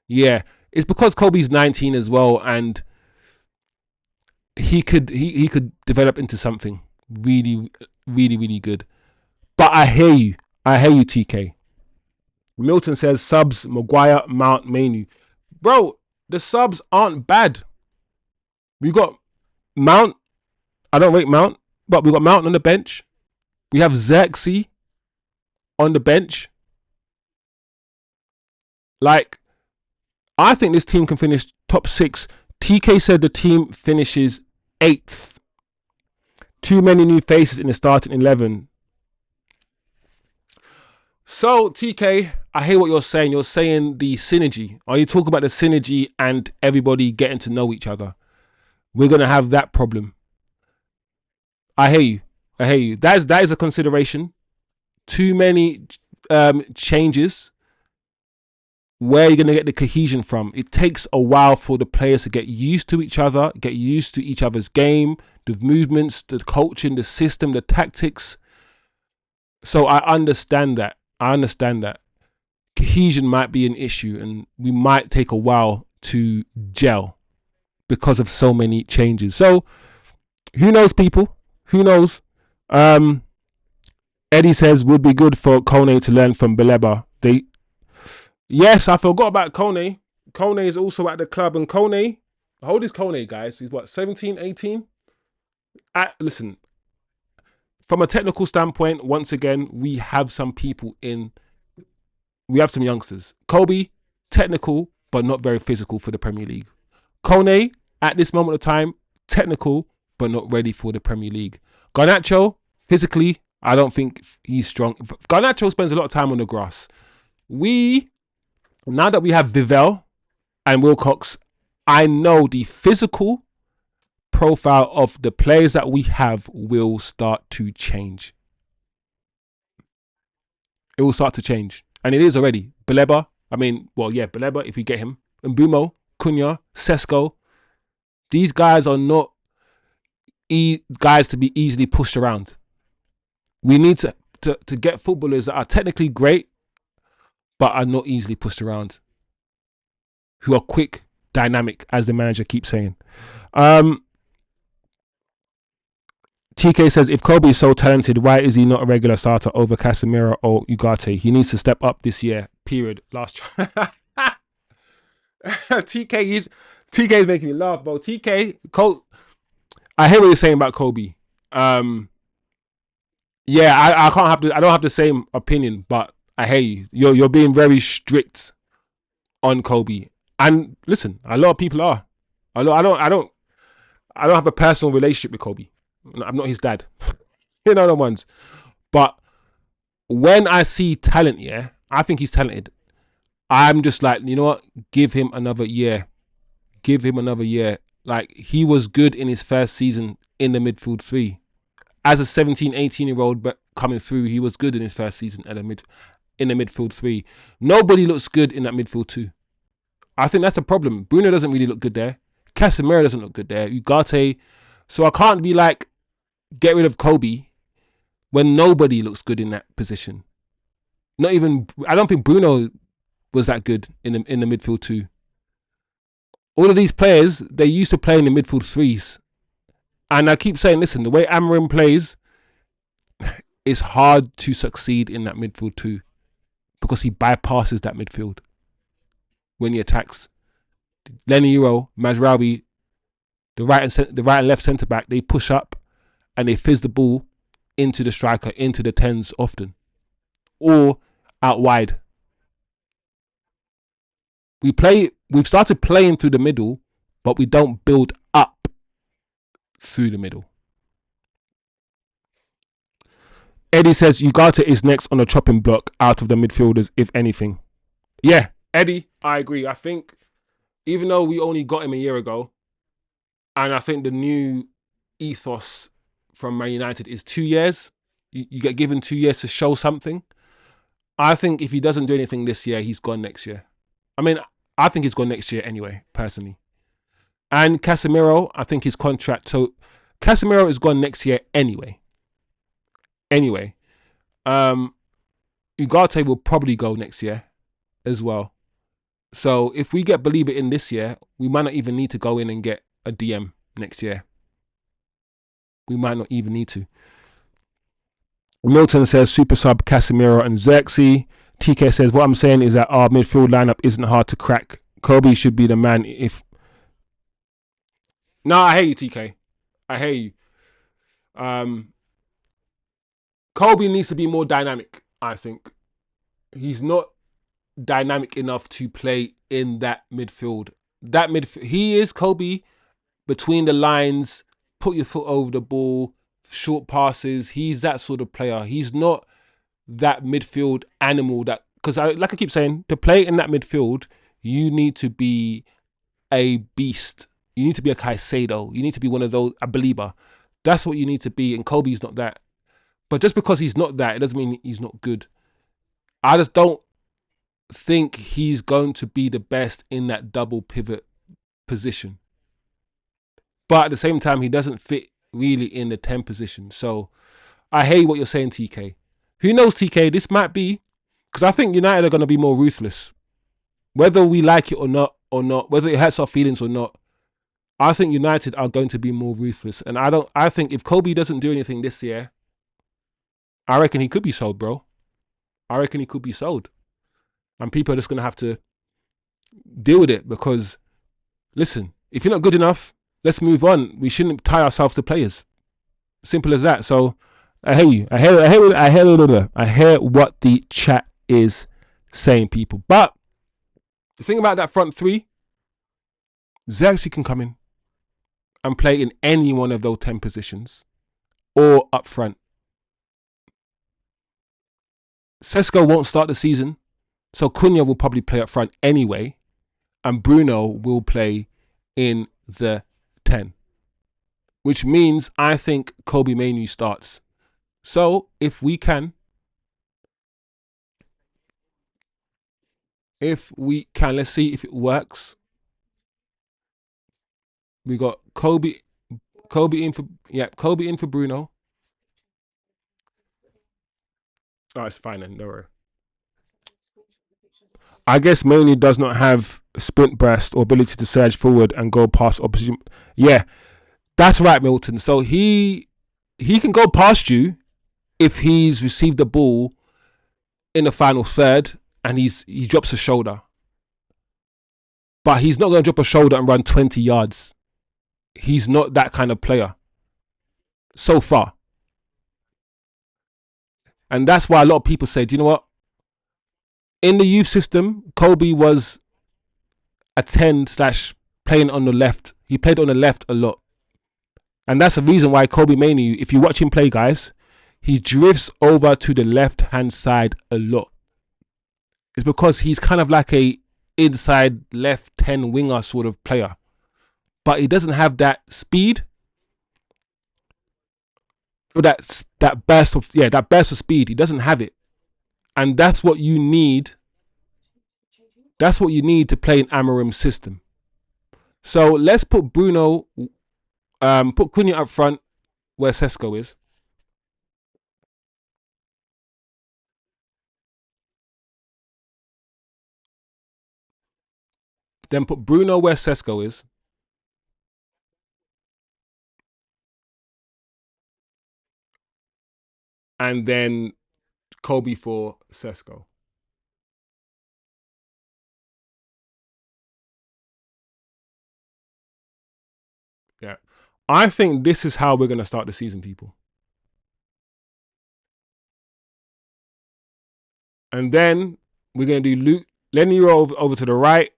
Yeah, it's because Kobe's 19 as well, and he could develop into something really, really, really good. But I hear you. I hear you, TK. Milton says subs, Maguire, Mount, Mainu. Bro, the subs aren't bad. We got Mount. I don't rate Mount, but we got Mount on the bench. We have Xerxes on the bench. Like, I think this team can finish top 6. TK said the team finishes 8th. Too many new faces in the starting 11. So, TK, I hear what you're saying. You're saying the synergy. Are you talking about the synergy and everybody getting to know each other? We're going to have that problem. I hear you. I hear you. That is a consideration. Too many changes. Where are you going to get the cohesion from? It takes a while for the players to get used to each other, get used to each other's game, the movements, the coaching, the system, the tactics. So I understand that. Cohesion might be an issue and we might take a while to gel because of so many changes. So who knows, people? Who knows? Eddie says would be good for Kone to learn from Baleba. Yes, I forgot about Kone. Kone is also at the club, and Kone, how old is Kone, guys? He's what, 17, 18? Listen, from a technical standpoint, once again, we have some youngsters. Kobe, technical, but not very physical for the Premier League. Kone, at this moment of time, technical, but not ready for the Premier League. Garnacho, physically, I don't think he's strong. Garnacho spends a lot of time on the grass. Now that we have Vivell and Wilcox, I know the physical profile of the players that we have will start to change. It will start to change. And it is already. Baleba, Baleba, if we get him. Mbumo, Cunha, Sesko. These guys are not guys to be easily pushed around. We need to get footballers that are technically great, but are not easily pushed around. Who are quick, dynamic, as the manager keeps saying. TK says, if Kobe is so talented, why is he not a regular starter over Casemiro or Ugarte? He needs to step up this year, period. Last try. TK is making me laugh, bro. I hear what you're saying about Kobe. Yeah, I don't have the same opinion, but I hear you. You're being very strict on Kobe. And listen, a lot of people are. I don't have a personal relationship with Kobe. I'm not his dad. The ones. But when I see talent, yeah, I think he's talented. I'm just like, you know what? Give him another year. Like, he was good in his first season in the midfield 3. As a 17, 18-year-old but coming through, he was good in his first season in the midfield 3. Nobody looks good in that midfield 2. I think that's a problem. Bruno doesn't really look good there. Casemiro doesn't look good there. Ugarte. So I can't be like, get rid of Kobe when nobody looks good in that position. I don't think Bruno was that good in the midfield 2. All of these players, they used to play in the midfield 3s. And I keep saying, listen, the way Amorim plays, it's hard to succeed in that midfield 2 because he bypasses that midfield when he attacks. Lenny Euro, Mazraoui, the right and left centre back, they push up and they fizz the ball into the striker, into the 10s often, or out wide. We've started playing through the middle, but we don't build up through the middle. Eddie says Ugarte is next on the chopping block out of the midfielders, if anything. Yeah, Eddie, I agree. I think even though we only got him a year ago, and I think the new ethos from Man United is 2 years. You get given 2 years to show something. I think if he doesn't do anything this year, he's gone next year. I mean, I think he's gone next year anyway, personally. And Casemiro, I think his contract. So Casemiro is gone next year anyway. Ugarte will probably go next year as well. So if we get Baleba in this year, we might not even need to go in and get a DM next year. We might not even need to. Milton says super sub Casemiro and Xerxes. TK says, what I'm saying is that our midfield lineup isn't hard to crack. Kobe should be the man if... No, I hear you, TK. I hear you. Kobe needs to be more dynamic, I think. He's not dynamic enough to play in that midfield. He is Kobe between the lines, put your foot over the ball, short passes. He's that sort of player. He's not that midfield animal that, because like I keep saying, to play in that midfield, you need to be a beast. You need to be a Caicedo. You need to be one of those, a Baleba. That's what you need to be, and Kobe's not that. But just because he's not that, it doesn't mean he's not good. I just don't think he's going to be the best in that double pivot position. But at the same time, he doesn't fit really in the 10 position. So I hate what you're saying, TK. Who knows, TK? This might be, because I think United are going to be more ruthless. Whether we like it or not, whether it hurts our feelings or not, I think United are going to be more ruthless. And I think if Kobe doesn't do anything this year, I reckon he could be sold, bro. I reckon he could be sold. And people are just going to have to deal with it because, listen, if you're not good enough, let's move on. We shouldn't tie ourselves to players. Simple as that. So I hear you. I hear what the chat is saying, people. But the thing about that front three, Xerxes can come in and play in any one of those 10 positions or up front. Sesko won't start the season, so Cunha will probably play up front anyway, and Bruno will play in the 10, which means I think Kobe Mainoo starts. So if we can, let's see if it works. We got Kobe in for Bruno. Oh, it's fine then, don't worry. I guess Mainoo does not have sprint burst or ability to surge forward and go past opposition. Yeah, that's right, Milton. So he can go past you if he's received the ball in the final third and he drops a shoulder. But he's not going to drop a shoulder and run 20 yards. He's not that kind of player so far. And that's why a lot of people say, do you know what? In the youth system, Kobe was a 10 / playing on the left. He played on the left a lot. And that's the reason why Kobe Mainoo, if you watch him play, guys, he drifts over to the left-hand side a lot. It's because he's kind of like a inside left 10 winger sort of player. But he doesn't have that speed. Or that burst of speed. He doesn't have it. And that's what you need. That's what you need to play in Amorim's system. So let's put Bruno, put Cunha up front where Sesko is. Then put Bruno where Sesko is. And then Kobe for Sesko. Yeah. I think this is how we're going to start the season, people. And then we're going to do Lenny over to the right,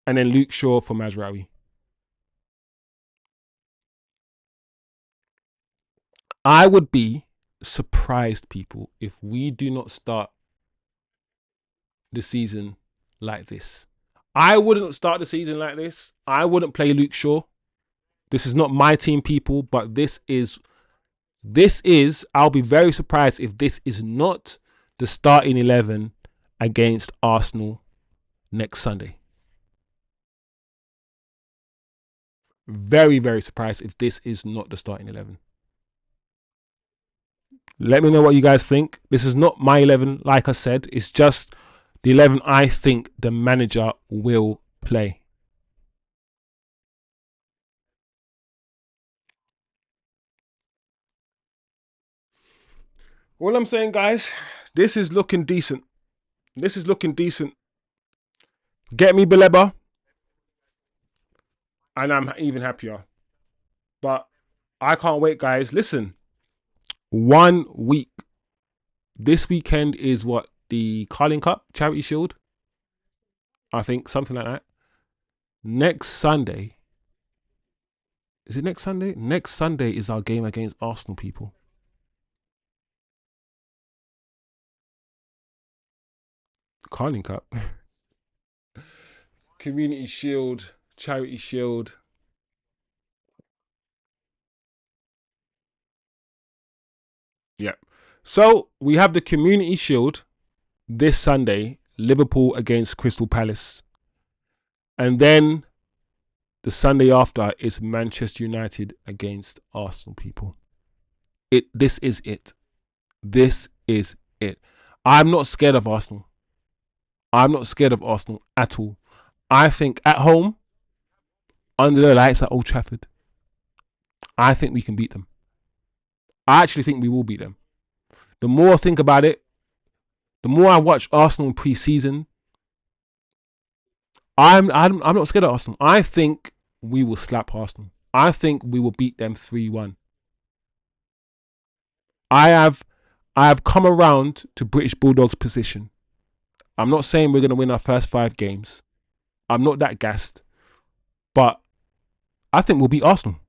and then Luke Shaw for Mazraoui. I would be surprised, people, if we do not start the season like this. I wouldn't start the season like this. I wouldn't play Luke Shaw. This is not my team, people, but this is, I'll be very surprised if this is not the starting 11 against Arsenal next Sunday. very, very surprised if this is not the starting 11. Let me know what you guys think. This is not my 11, like I said. It's just the 11 I think the manager will play. All I'm saying, guys, this is looking decent. This is looking decent. Get me Baleba, and I'm even happier. But I can't wait, guys. Listen, 1 week. This weekend is what? The Carling Cup Charity Shield? I think, something like that. Next Sunday. Is it next Sunday? Next Sunday is our game against Arsenal, people. Carling Cup. Community Shield, Charity Shield. Yeah. So we have the Community Shield this Sunday, Liverpool against Crystal Palace. And then the Sunday after is Manchester United against Arsenal, people. This is it. This is it. I'm not scared of Arsenal. I'm not scared of Arsenal at all. I think at home, under the lights at Old Trafford, I think we can beat them. I actually think we will beat them. The more I think about it, the more I watch Arsenal in pre-season, I'm not scared of Arsenal. I think we will slap Arsenal. I think we will beat them 3-1. I have come around to British Bulldogs' position. I'm not saying we're going to win our first 5 games. I'm not that gassed. But I think we'll beat Arsenal.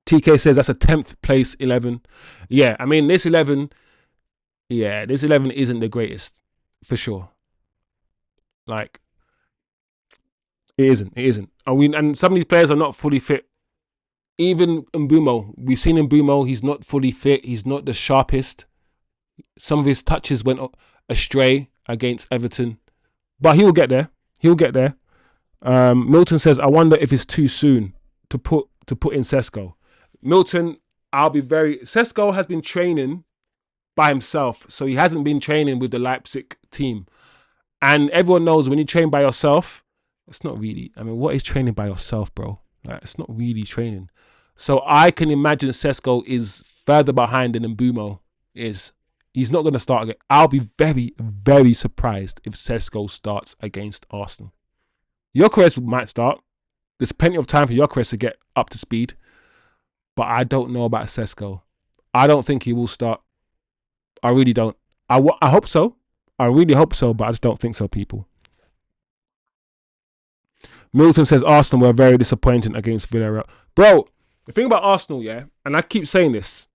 TK says that's a 10th place 11. Yeah, I mean, this 11 isn't the greatest, for sure. Like, it isn't. And some of these players are not fully fit. Even Mbumo, we've seen Mbumo, he's not fully fit. He's not the sharpest. Some of his touches went astray against Everton. But he'll get there. He'll get there. Milton says, I wonder if it's too soon to put in Sesko. Milton, Sesko has been training by himself. So he hasn't been training with the Leipzig team. And everyone knows when you train by yourself, it's not really. I mean, what is training by yourself, bro? Like, it's not really training. So I can imagine Sesko is further behind than Mbumo is. He's not going to start again. I'll be very, very surprised if Sesko starts against Arsenal. Gyökeres might start. There's plenty of time for Gyökeres to get up to speed. But I don't know about Sesko. I don't think he will start. I really don't. I hope so. I really hope so, but I just don't think so, people. Milton says Arsenal were very disappointing against Villarreal. Bro, the thing about Arsenal, yeah, and I keep saying this,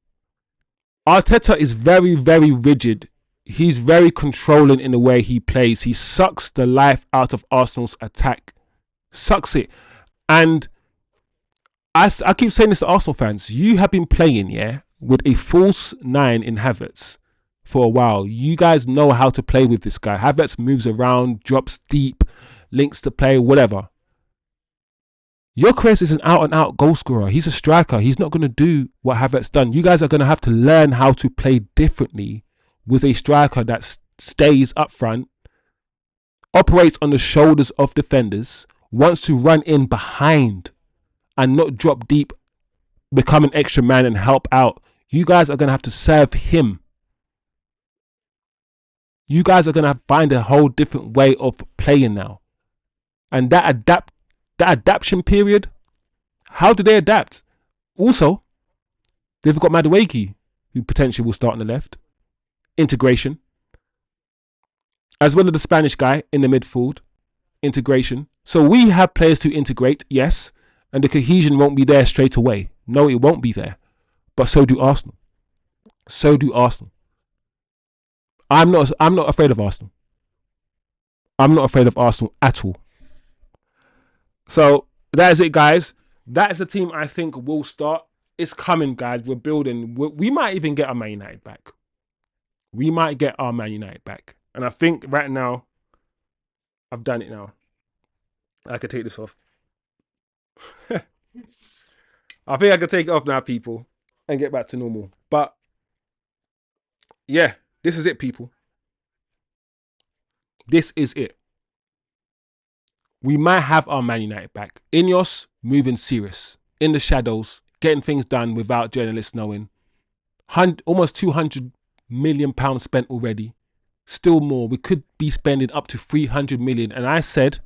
Arteta is very, very rigid. He's very controlling in the way he plays. He sucks the life out of Arsenal's attack. Sucks it. And I keep saying this to Arsenal fans. You have been playing, yeah, with a false 9 in Havertz for a while. You guys know how to play with this guy. Havertz moves around, drops deep, links to play, whatever. Gyökeres is an out-and-out goal scorer. He's a striker. He's not going to do what Havertz done. You guys are going to have to learn how to play differently with a striker that stays up front, operates on the shoulders of defenders, wants to run in behind and not drop deep, become an extra man and help out. You guys are going to have to serve him. You guys are going to have to find a whole different way of playing now. And that adaptation period, how do they adapt? Also, they've got Madueke, who potentially will start on the left. Integration. As well as the Spanish guy in the midfield. Integration. So we have players to integrate, yes. And the cohesion won't be there straight away. No, it won't be there. But so do Arsenal. So do Arsenal. I'm not afraid of Arsenal. I'm not afraid of Arsenal at all. So that is it, guys. That is the team I think will start. It's coming, guys. We're building. We might even get our Man United back. We might get our Man United back. And I think right now, I've done it now. I could take this off. I think I can take it off now, people, and get back to normal. But yeah, this is it, people. This is it. We might have our Man United back. Ineos moving serious in the shadows, getting things done without journalists knowing. Almost £200 million spent already. Still more. We could be spending up to 300 million. And I said,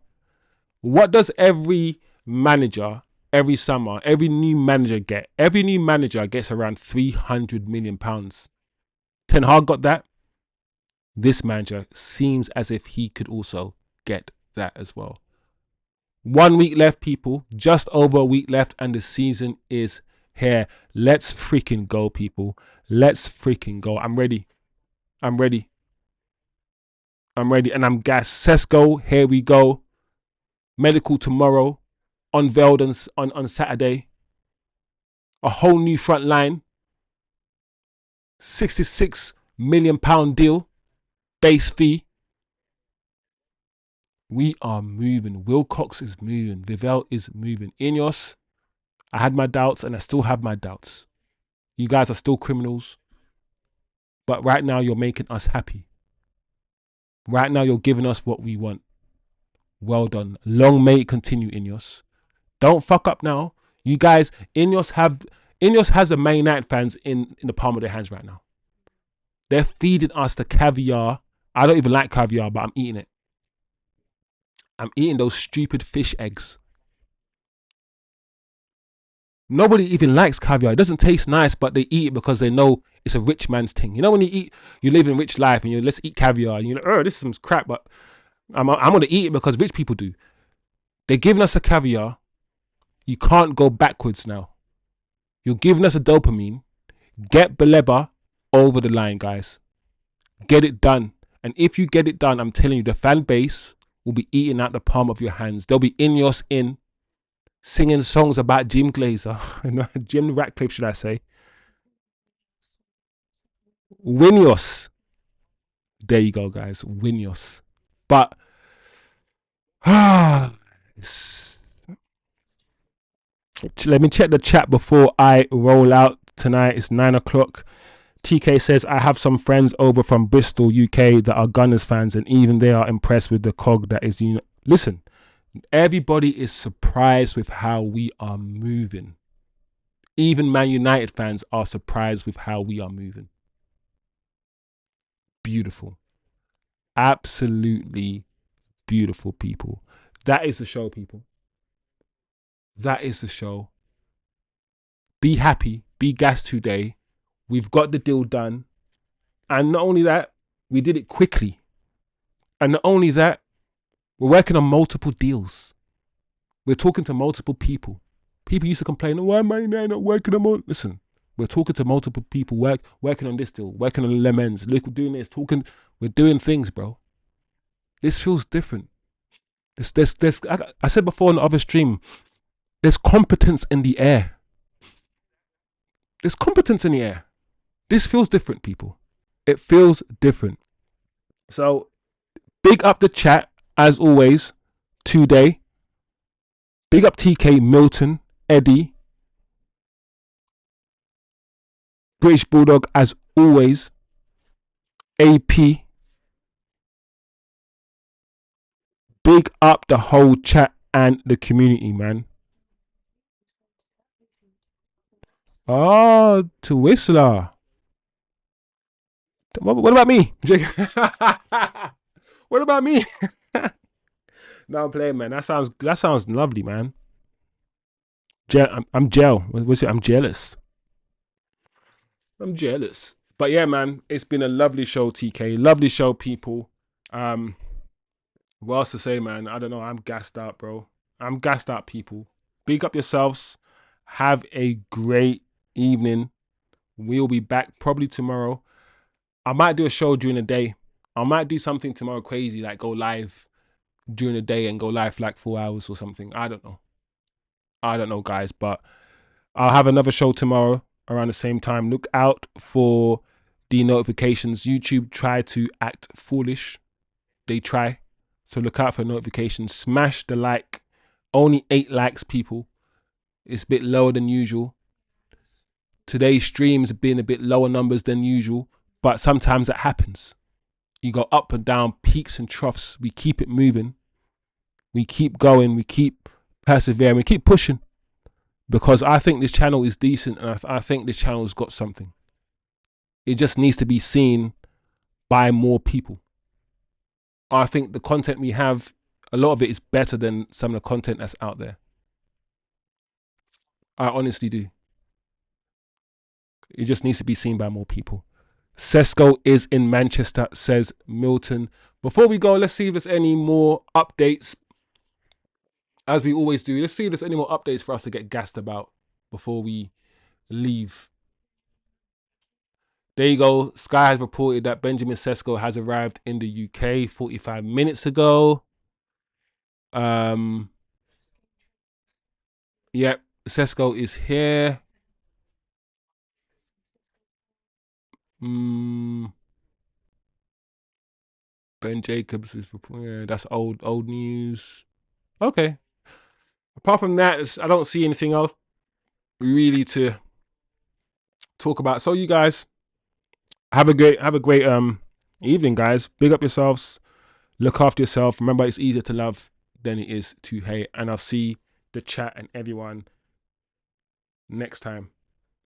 what does every manager every summer, every new manager get? Every new manager gets around £300 million. Ten Hag got that. This manager seems as if he could also get that as well. 1 week left, people. Just over a week left, and the season is here. Let's freaking go, people. Let's freaking go. I'm ready. I'm ready. I'm ready, and I'm gassed. Sesko, here we go. Medical tomorrow. Unveiled on Saturday. A whole new front line. £66 million deal. Base fee. We are moving. Wilcox is moving. Vivell is moving. Ineos, I had my doubts and I still have my doubts. You guys are still criminals. But right now you're making us happy. Right now you're giving us what we want. Well done. Long may it continue, Ineos. Don't fuck up now. You guys, Ineos has the Man United fans in the palm of their hands right now. They're feeding us the caviar. I don't even like caviar, but I'm eating it. I'm eating those stupid fish eggs. Nobody even likes caviar. It doesn't taste nice, but they eat it because they know it's a rich man's thing. You know, when you live in a rich life and let's eat caviar, and you're like, oh, this is some crap, but I'm going to eat it because rich people do. They're giving us a caviar. You can't go backwards now. You're giving us a dopamine. Get Baleba over the line, guys. Get it done. And if you get it done, I'm telling you, the fan base will be eating out the palm of your hands. They'll be Ineos in, singing songs about Jim Glazer. Jim Ratcliffe, should I say. Winios. There you go, guys. Winios. But, let me check the chat before I roll out tonight. It's 9 o'clock. TK says, I have some friends over from Bristol, UK that are Gunners fans, and even they are impressed with the cog that is. Listen, everybody is surprised with how we are moving. Even Man United fans are surprised with how we are moving. Beautiful. Absolutely beautiful, people. That is the show, people. That is the show. Be happy. Be gassed today. We've got the deal done. And not only that, we did it quickly. And not only that, we're working on multiple deals. We're talking to multiple people. People used to complain, why am I not working on more? Listen, we're talking to multiple people, working on this deal, working on lemons, look, we're doing this, we're doing things, bro. This feels different. I said before on the other stream, there's competence in the air. There's competence in the air. This feels different, people. It feels different. So, big up the chat, as always, today. Big up TK, Milton, Eddie. British Bulldog, as always. AP. Big up the whole chat and the community, man. Oh, to Whistler. What about me? What about me? No, I'm playing, man. That sounds lovely, man. I'm jealous. I'm jealous. But yeah, man, it's been a lovely show, TK. Lovely show, people. What else to say, man? I don't know. I'm gassed out, bro. I'm gassed out, people. Big up yourselves. Have a great evening. We'll be back probably tomorrow. I might do a show during the day. I might do something tomorrow crazy, like go live during the day and go live for like 4 hours or something. I don't know, guys, but I'll have another show tomorrow around the same time. Look out for the notifications. YouTube try to act foolish. They try. So look out for notifications. Smash the like. Only 8 likes, people. It's a bit lower than usual. Today's streams have been a bit lower numbers than usual, but sometimes it happens. You go up and down, peaks and troughs. We keep it moving. We keep going. We keep persevering. We keep pushing, because I think this channel is decent, and I think this channel's got something. It just needs to be seen by more people. I think the content we have, a lot of it is better than some of the content that's out there. I honestly do. It just needs to be seen by more people. Sesko is in Manchester, says Milton. Before we go, let's see if there's any more updates. As we always do, let's see if there's any more updates for us to get gassed about before we leave. There you go. Sky has reported that Benjamin Sesko has arrived in the UK 45 minutes ago. Yep, Sesko is here. Ben Jacobs is, yeah, that's old news. Okay. Apart from that, I don't see anything else really to talk about. So you guys have a great evening, guys. Big up yourselves. Look after yourself. Remember, it's easier to love than it is to hate. And I'll see the chat and everyone next time.